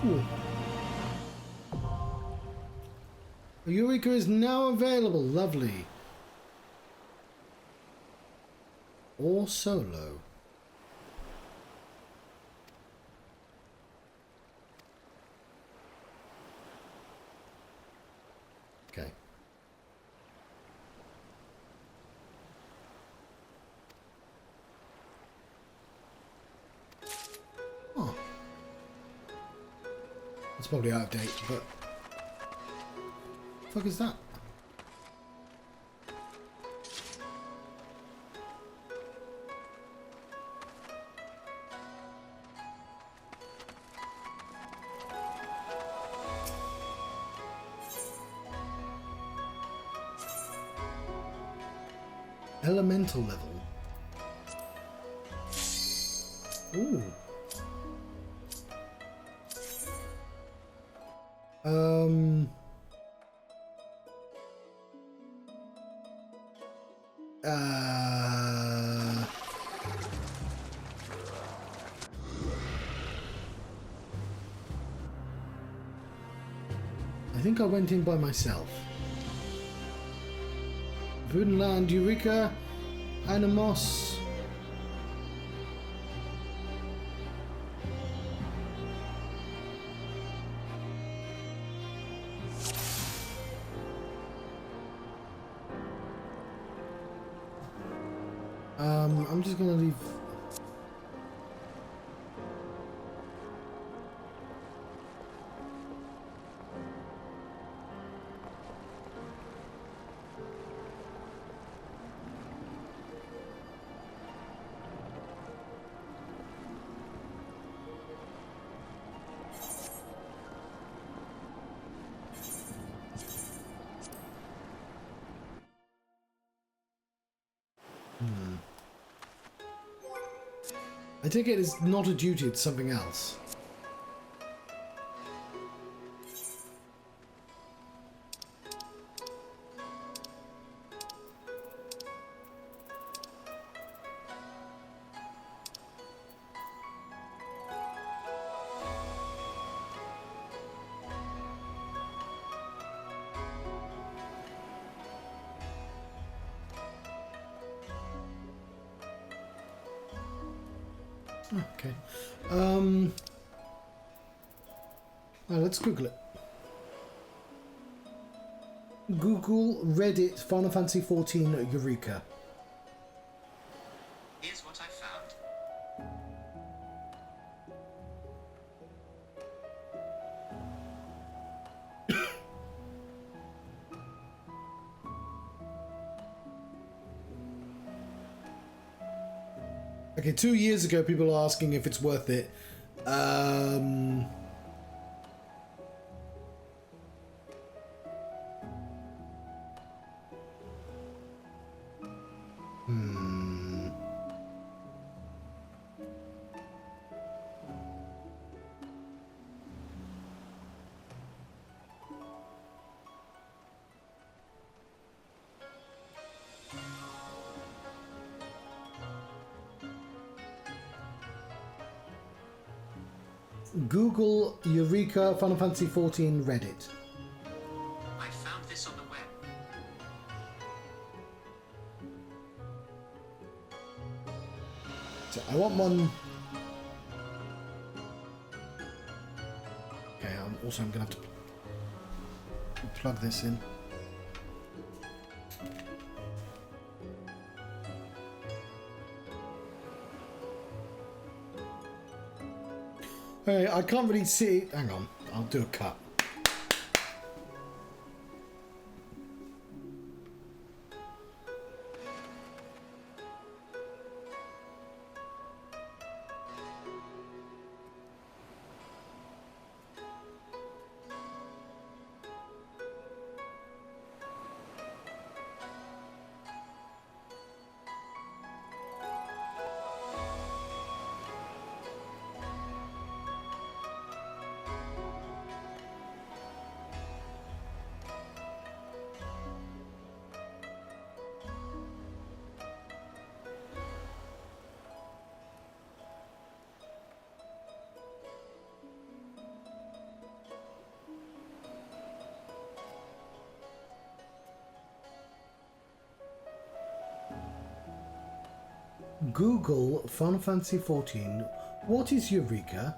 Ooh. Eureka is now available. Lovely. Or solo. Okay. Oh. It's probably out of date, but the fuck is that? Elemental level. Ooh. I think I went in by myself. Budenland, Eureka, Animos. I'm just gonna leave. I take it it's not a duty, it's something else. Okay. Let's Google it. Google Reddit Final Fantasy XIV Eureka. Here's what I found. Okay, 2 years ago, people were asking if it's worth it. Google Eureka Final Fantasy XIV Reddit. I found this on the web. So I want one. Okay, I'm gonna have to plug this in. Hey, I can't really see. Hang on, I'll do a cut. Google Final Fantasy XIV. What is Eureka?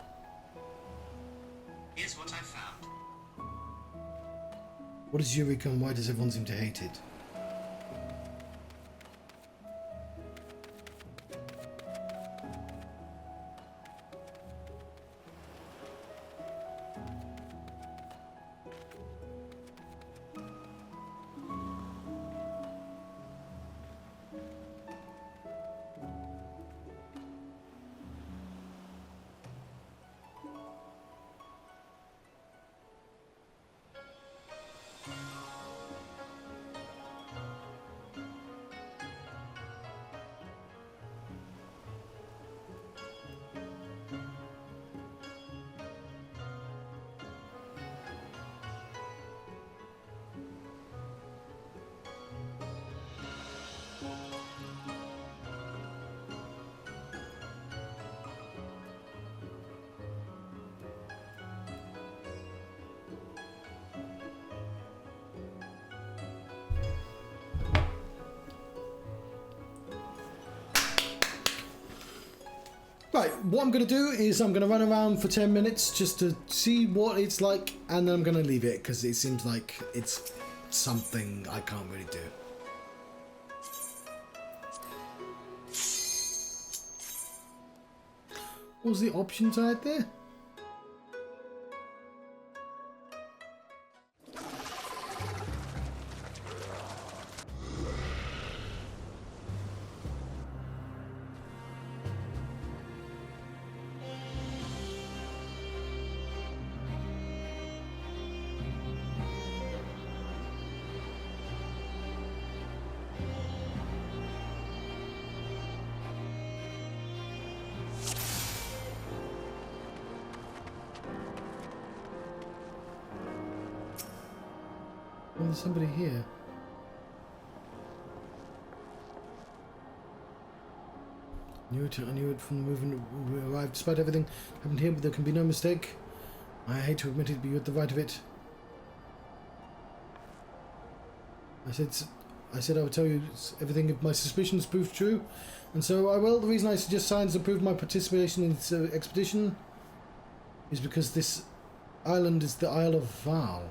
Here's what I found. What is Eureka and why does everyone seem to hate it? Right, what I'm going to do is I'm going to run around for 10 minutes just to see what it's like, and then I'm going to leave it because it seems like it's something I can't really do. What was the options right there? Oh, there's somebody here. I knew it from the movement we arrived. Despite everything happened here, but there can be no mistake. I hate to admit it, but you had the right of it. I said I would tell you everything if my suspicions proved true, and so I will. The reason I suggest science to prove my participation in this expedition is because this island is the Isle of Val.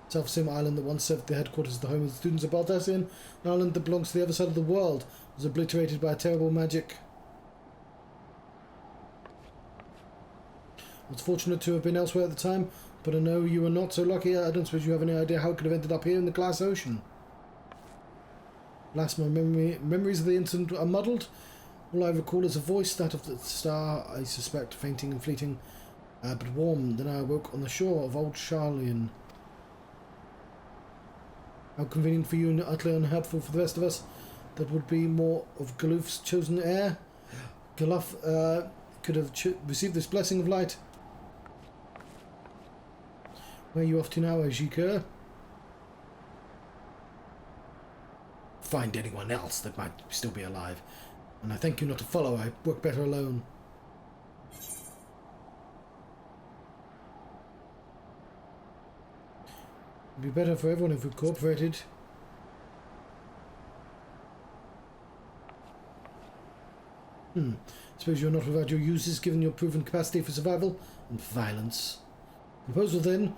Self-same island that once served the headquarters of the home of the students of Baltassian, an island that belongs to the other side of the world, was obliterated by terrible magic. I was fortunate to have been elsewhere at the time, but I know you were not so lucky. I don't suppose you have any idea how it could have ended up here in the glass ocean. Alas, my memories of the incident are muddled. All I recall is a voice, that of the star, I suspect, fainting and fleeting, but warm. Then I awoke on the shore of old Charlian. How convenient for you and utterly unhelpful for the rest of us. That would be more of Galuf's chosen heir. Galuf could have received this blessing of light. Where are you off to now, Eureka? Find anyone else that might still be alive. And I thank you not to follow. I work better alone. It'd be better for everyone if we cooperated. Suppose you're not without your uses, given your proven capacity for survival and violence. Proposal then.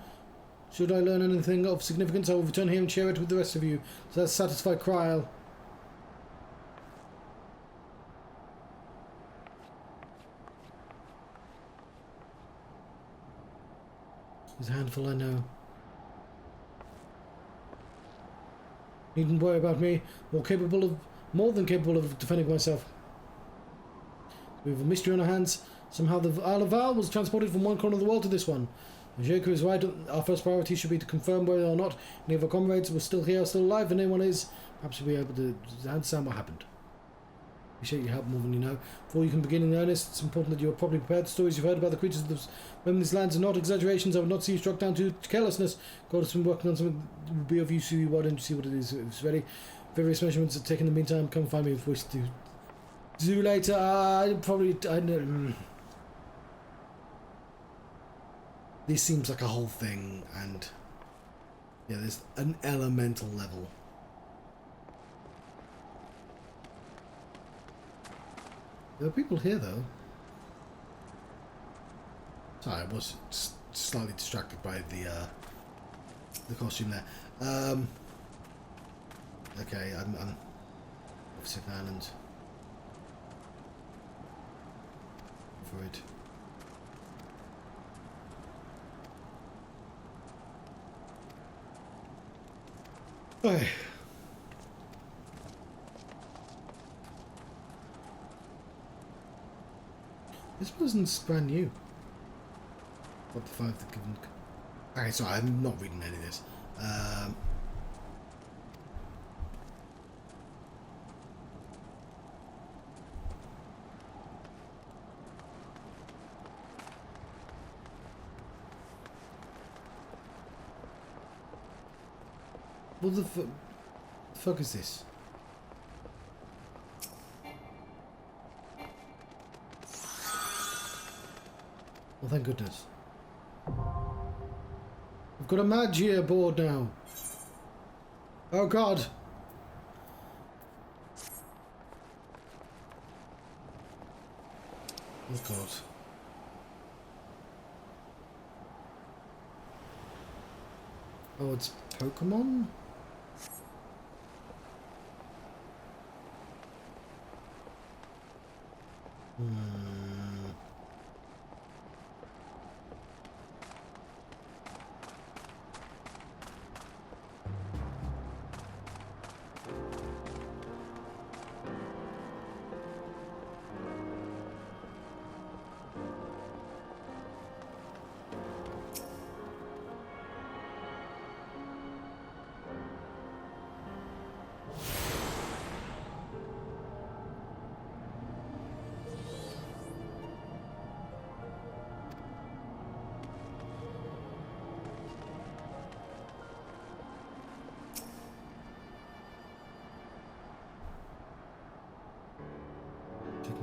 Should I learn anything of significance, I will return here and share it with the rest of you. Does that satisfy Kryl? There's a handful, I know. Needn't worry about me. More than capable of defending myself. We have a mystery on our hands. Somehow the Isle of Val was transported from one corner of the world to this one. Eureka is right. Our first priority should be to confirm whether or not any of our comrades were still here, still alive, and anyone is. Perhaps we'll be able to understand what happened. Appreciate your help more than you know. Before you can begin in earnest, it's important that you are properly prepared. The stories you've heard about the creatures of these lands are not exaggerations. I would not see you struck down to carelessness. God has been working on something that would be of use to you. Why don't you see what it is? It's ready. Various measurements are taken in the meantime. Come find me if you wish to. See you later. This seems like a whole thing, and yeah, there's an elemental level. There are people here, though. Sorry, I was slightly distracted by the costume there. Okay, I'm off Sick Island. For it. Okay. This person's brand new. What the fuck? The given. Okay, sorry, I'm not reading any of this. What the fuck is this? Well, thank goodness. I've got a Magi aboard now. Oh God. Oh God. Oh, it's Pokemon?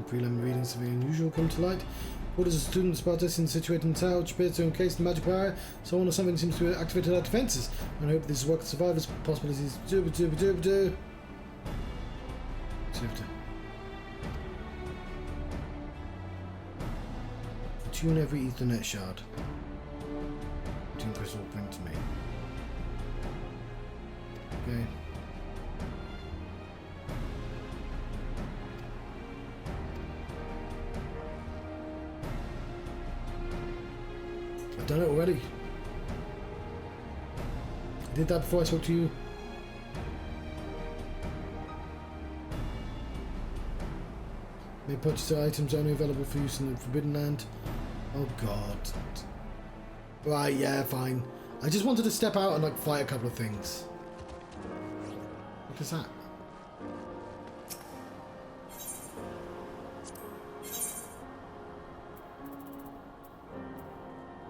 Preliminary readings of the unusual come to light. Orders of students about us in situated in the tower, which appears to encase the magic barrier. Someone or something seems to have activated our defences. And I hope this is what the survivors' possibilities. Tune every Ethernet shard. Tune crystal bring to me. Okay. Done it already. I did that before I spoke to you. May purchase items only available for use in the Forbidden Land. Oh god. Right, yeah, fine. I just wanted to step out and like fight a couple of things. What is that?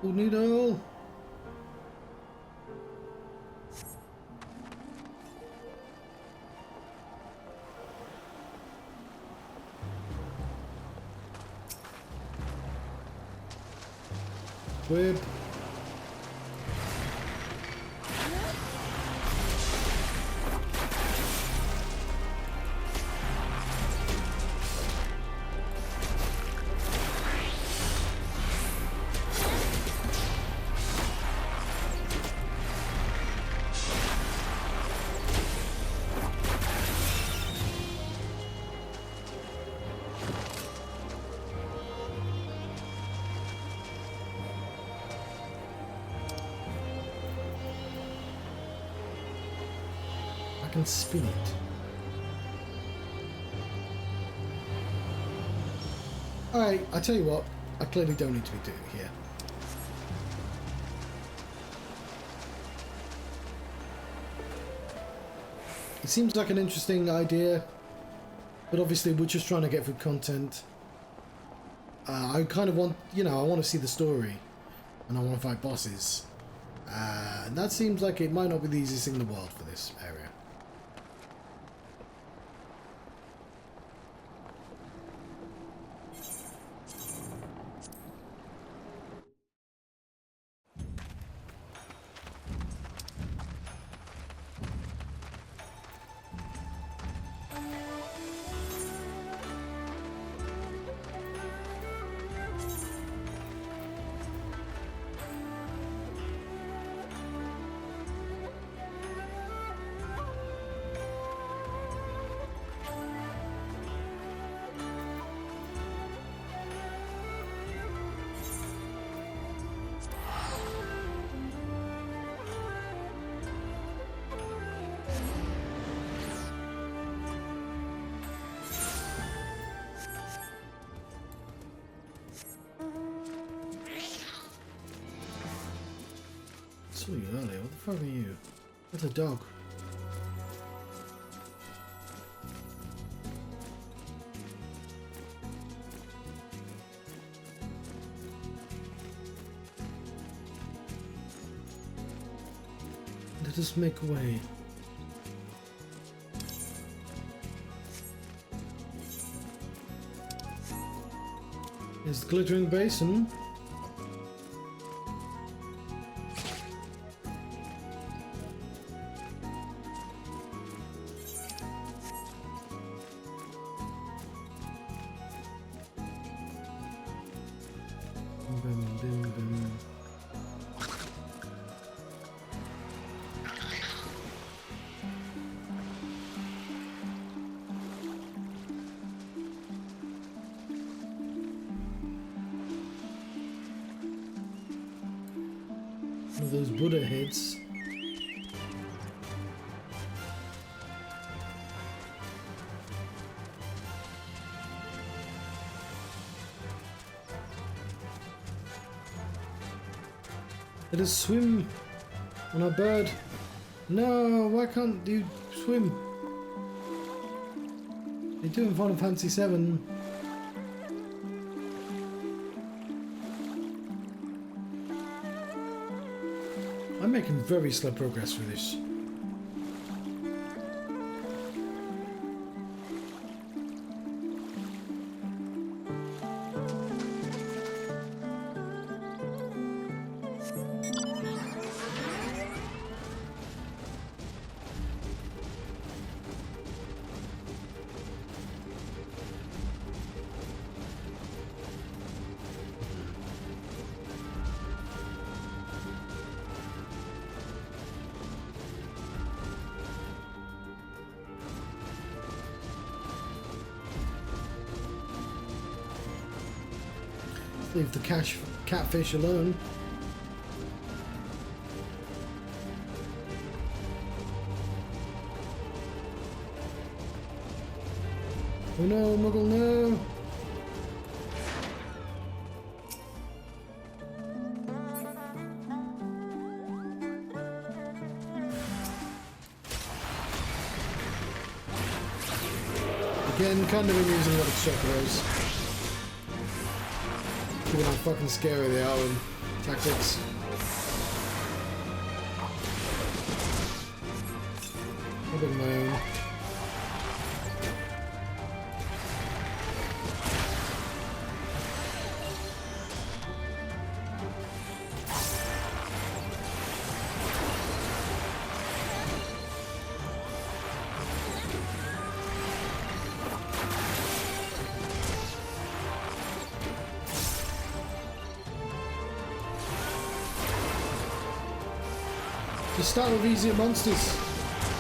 Oh, needle! Whip. I can spin it. Alright, I tell you what, I clearly don't need to be doing here. It seems like an interesting idea, but obviously we're just trying to get through content. I kind of want, you know, I want to see the story, and I want to fight bosses. And that seems like it might not be the easiest thing in the world for this area. I saw you earlier. What the fuck are you? That's a dog. Let us make way. Here's the glittering basin. One of those Buddha heads. Let us swim on our bird. No, why can't you swim? They do in Final Fantasy VII. I'm making very slow progress through this. Leave the catfish alone. Oh no, Muggle, no! Again, kind of amusing what it's Chocobos. Given how fucking scary they are in tactics. I've been my own. Just start with easier monsters.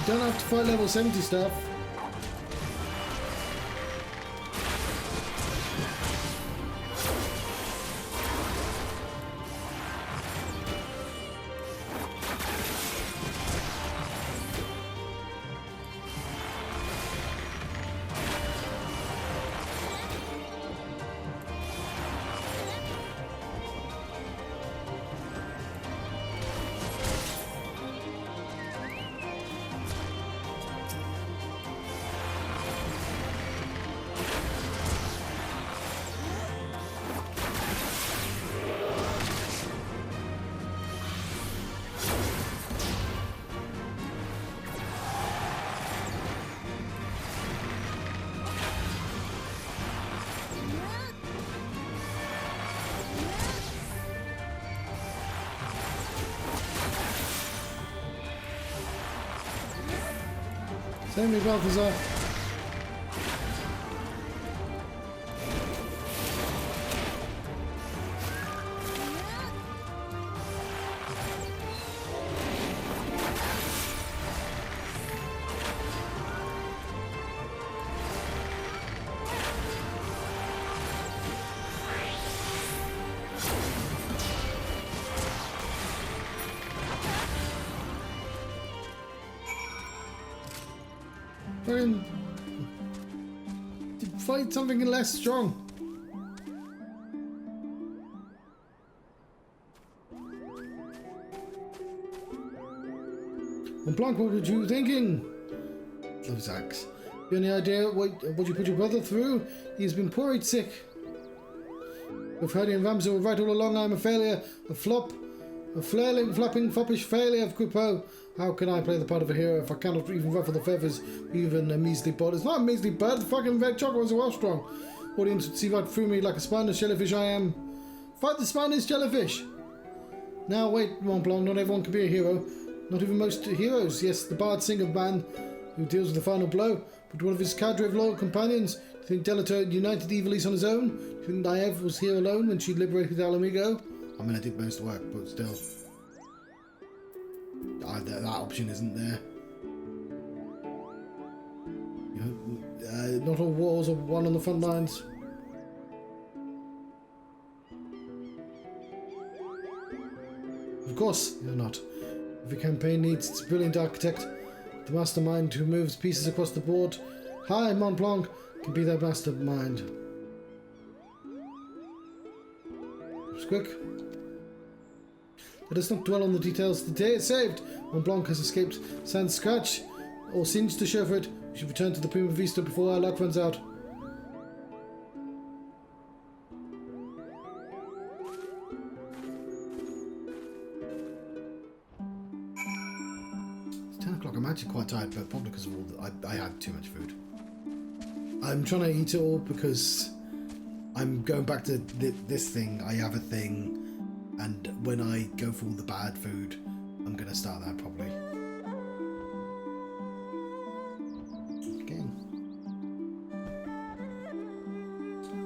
You don't have to fight level 70 stuff. Same with Balthazar. Fight something less strong. And Blanc, what were you thinking? Love his axe. You any idea what you put your brother through? He's been poorly sick. With Hardy and Vamsa were right all along. I'm a failure, a flop, a flailing, flapping, foppish failure of Chocobo. How can I play the part of a hero if I cannot even ruffle the feathers, even a measly bird? It's not a measly bird, the fucking red Chocobos are well strong. Audience would see right through me like a spineless jellyfish I am. Fight the spineless jellyfish! Now wait, Mont Blanc, not everyone can be a hero. Not even most heroes. Yes, the bard singer man who deals with the final blow, but one of his cadre of loyal companions. Do you think Delator united Evilise on his own? Do you think Niamh was here alone when she liberated Alamigo? I mean, I did most work, but still. That option isn't there. You know, not all wars are won on the front lines. Of course, you're not. Every campaign needs its brilliant architect, the mastermind who moves pieces across the board. Hi, Mont Blanc can be that mastermind. It's quick. Let us not dwell on the details. The day is saved. Mont Blanc has escaped sans scratch or singed to show for it. We should return to the Prima Vista before our luck runs out. It's 10 o'clock. I'm actually quite tired, but probably because of all the, I had too much food. I'm trying to eat it all because I'm going back to this thing. I have a thing. And when I go for all the bad food, I'm going to start that probably. Again.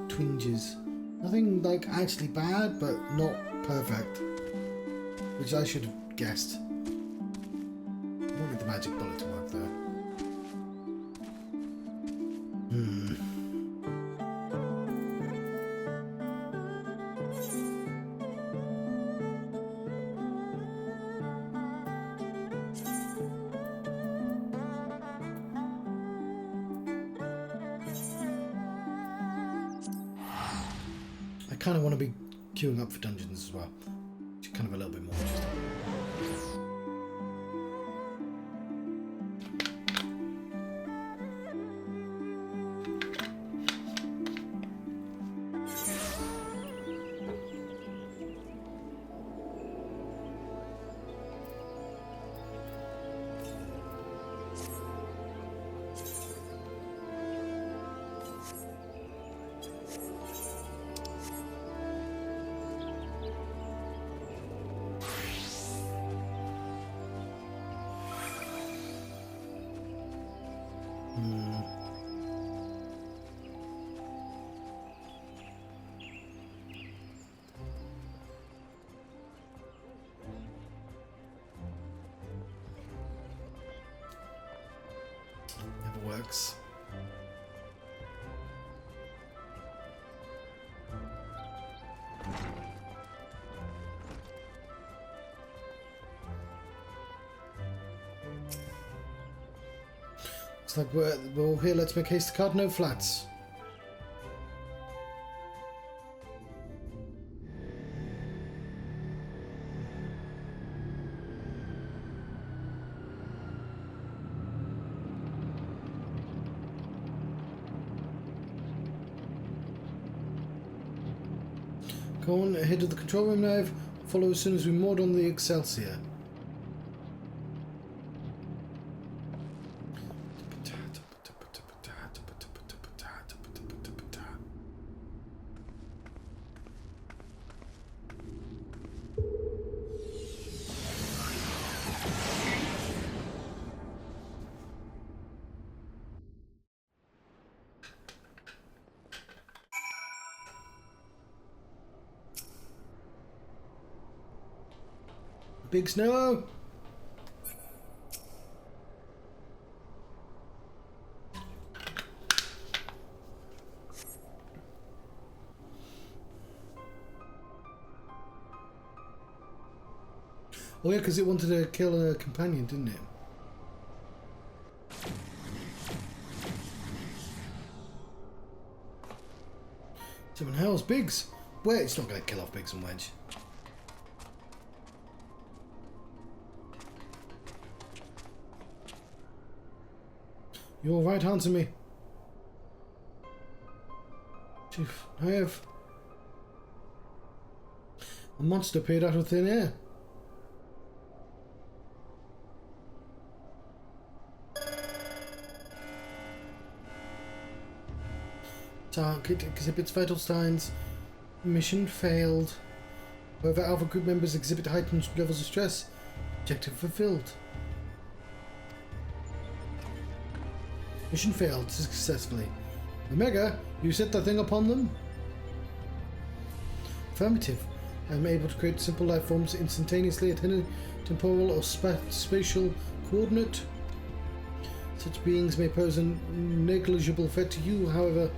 Twinges. Nothing like actually bad, but not perfect. Which I should have guessed. I wanted the magic bullet to work there. I kind of want to be queuing up for dungeons as well. It's kind of a little bit more interesting. Never works. Looks like we're all here. Let's make haste to Cardinal Flats. Go on ahead of the control room now. Follow as soon as we moored on the Excelsior. Big snow! Oh yeah, because it wanted to kill a companion, didn't it? Seven hells, Biggs! Wait, it's not going to kill off Biggs and Wedge. You're right, answer me. Chief, I have. A monster appeared out of thin air. Target exhibits vital signs. Mission failed. However, Alpha Group members exhibit heightened levels of stress. Objective fulfilled. Mission failed successfully. Omega, you set that thing upon them? Affirmative. I am able to create simple life forms instantaneously at any temporal or spatial coordinate. Such beings may pose a negligible threat to you, however.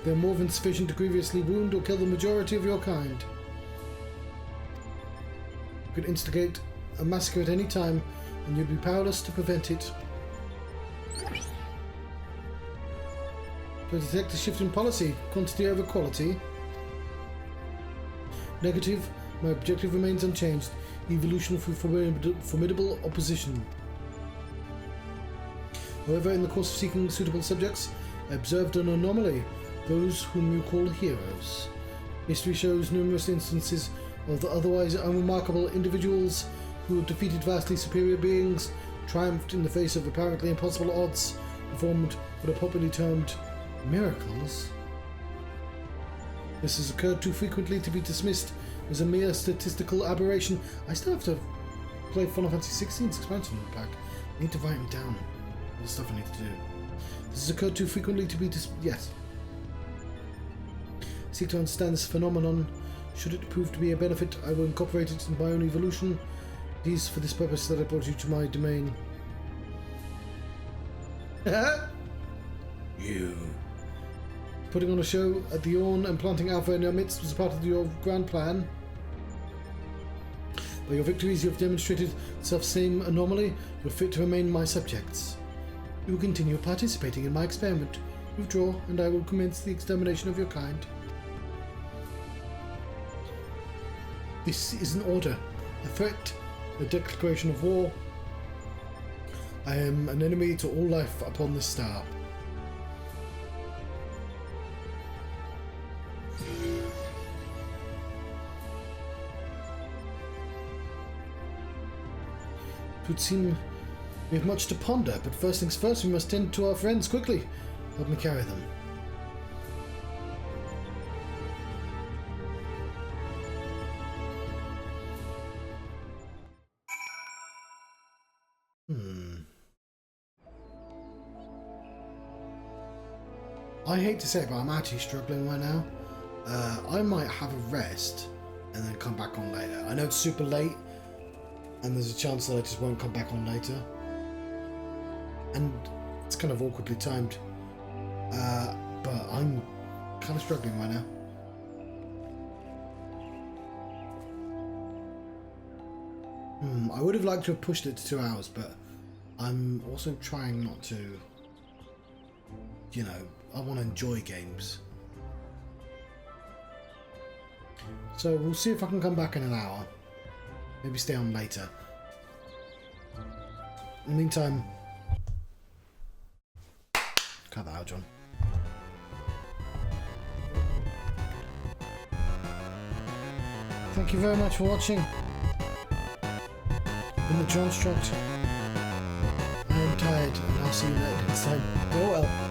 They are more than sufficient to grievously wound or kill the majority of your kind. You could instigate a massacre at any time, and you'd be powerless to prevent it. To detect a shift in policy, quantity over quality. Negative, my objective remains unchanged. Evolution through formidable opposition. However, in the course of seeking suitable subjects, I observed an anomaly, those whom you call heroes. History shows numerous instances of the otherwise unremarkable individuals who have defeated vastly superior beings, triumphed in the face of apparently impossible odds, performed what are popularly termed miracles. This has occurred too frequently to be dismissed as a mere statistical aberration. I still have to play Final Fantasy XVI's expansion pack. I need to write them down. All the stuff I need to do. This has occurred too frequently to be yes. Seek to understand this phenomenon. Should it prove to be a benefit, I will incorporate it in my own evolution. It is for this purpose that I brought you to my domain. You. Putting on a show at the Orn and planting Alpha in our midst was part of your grand plan. By your victories, you have demonstrated the self-same anomaly. You're fit to remain my subjects. You will continue participating in my experiment. Withdraw, and I will commence the extermination of your kind. This is an order, a threat, a declaration of war. I am an enemy to all life upon this star. It would seem we have much to ponder, but first things first, we must tend to our friends quickly. Help me carry them. I hate to say it, but I'm actually struggling right now. I might have a rest and then come back on later. I know it's super late, and there's a chance that I just won't come back on later. And it's kind of awkwardly timed. But I'm kind of struggling right now. I would have liked to have pushed it to 2 hours, but I'm also trying not to, you know, I want to enjoy games. So we'll see if I can come back in an hour. Maybe stay on later. In the meantime, cut that out, John. Thank you very much for watching. Been the John Struct. I am tired, and I'll see you later next time. Go well.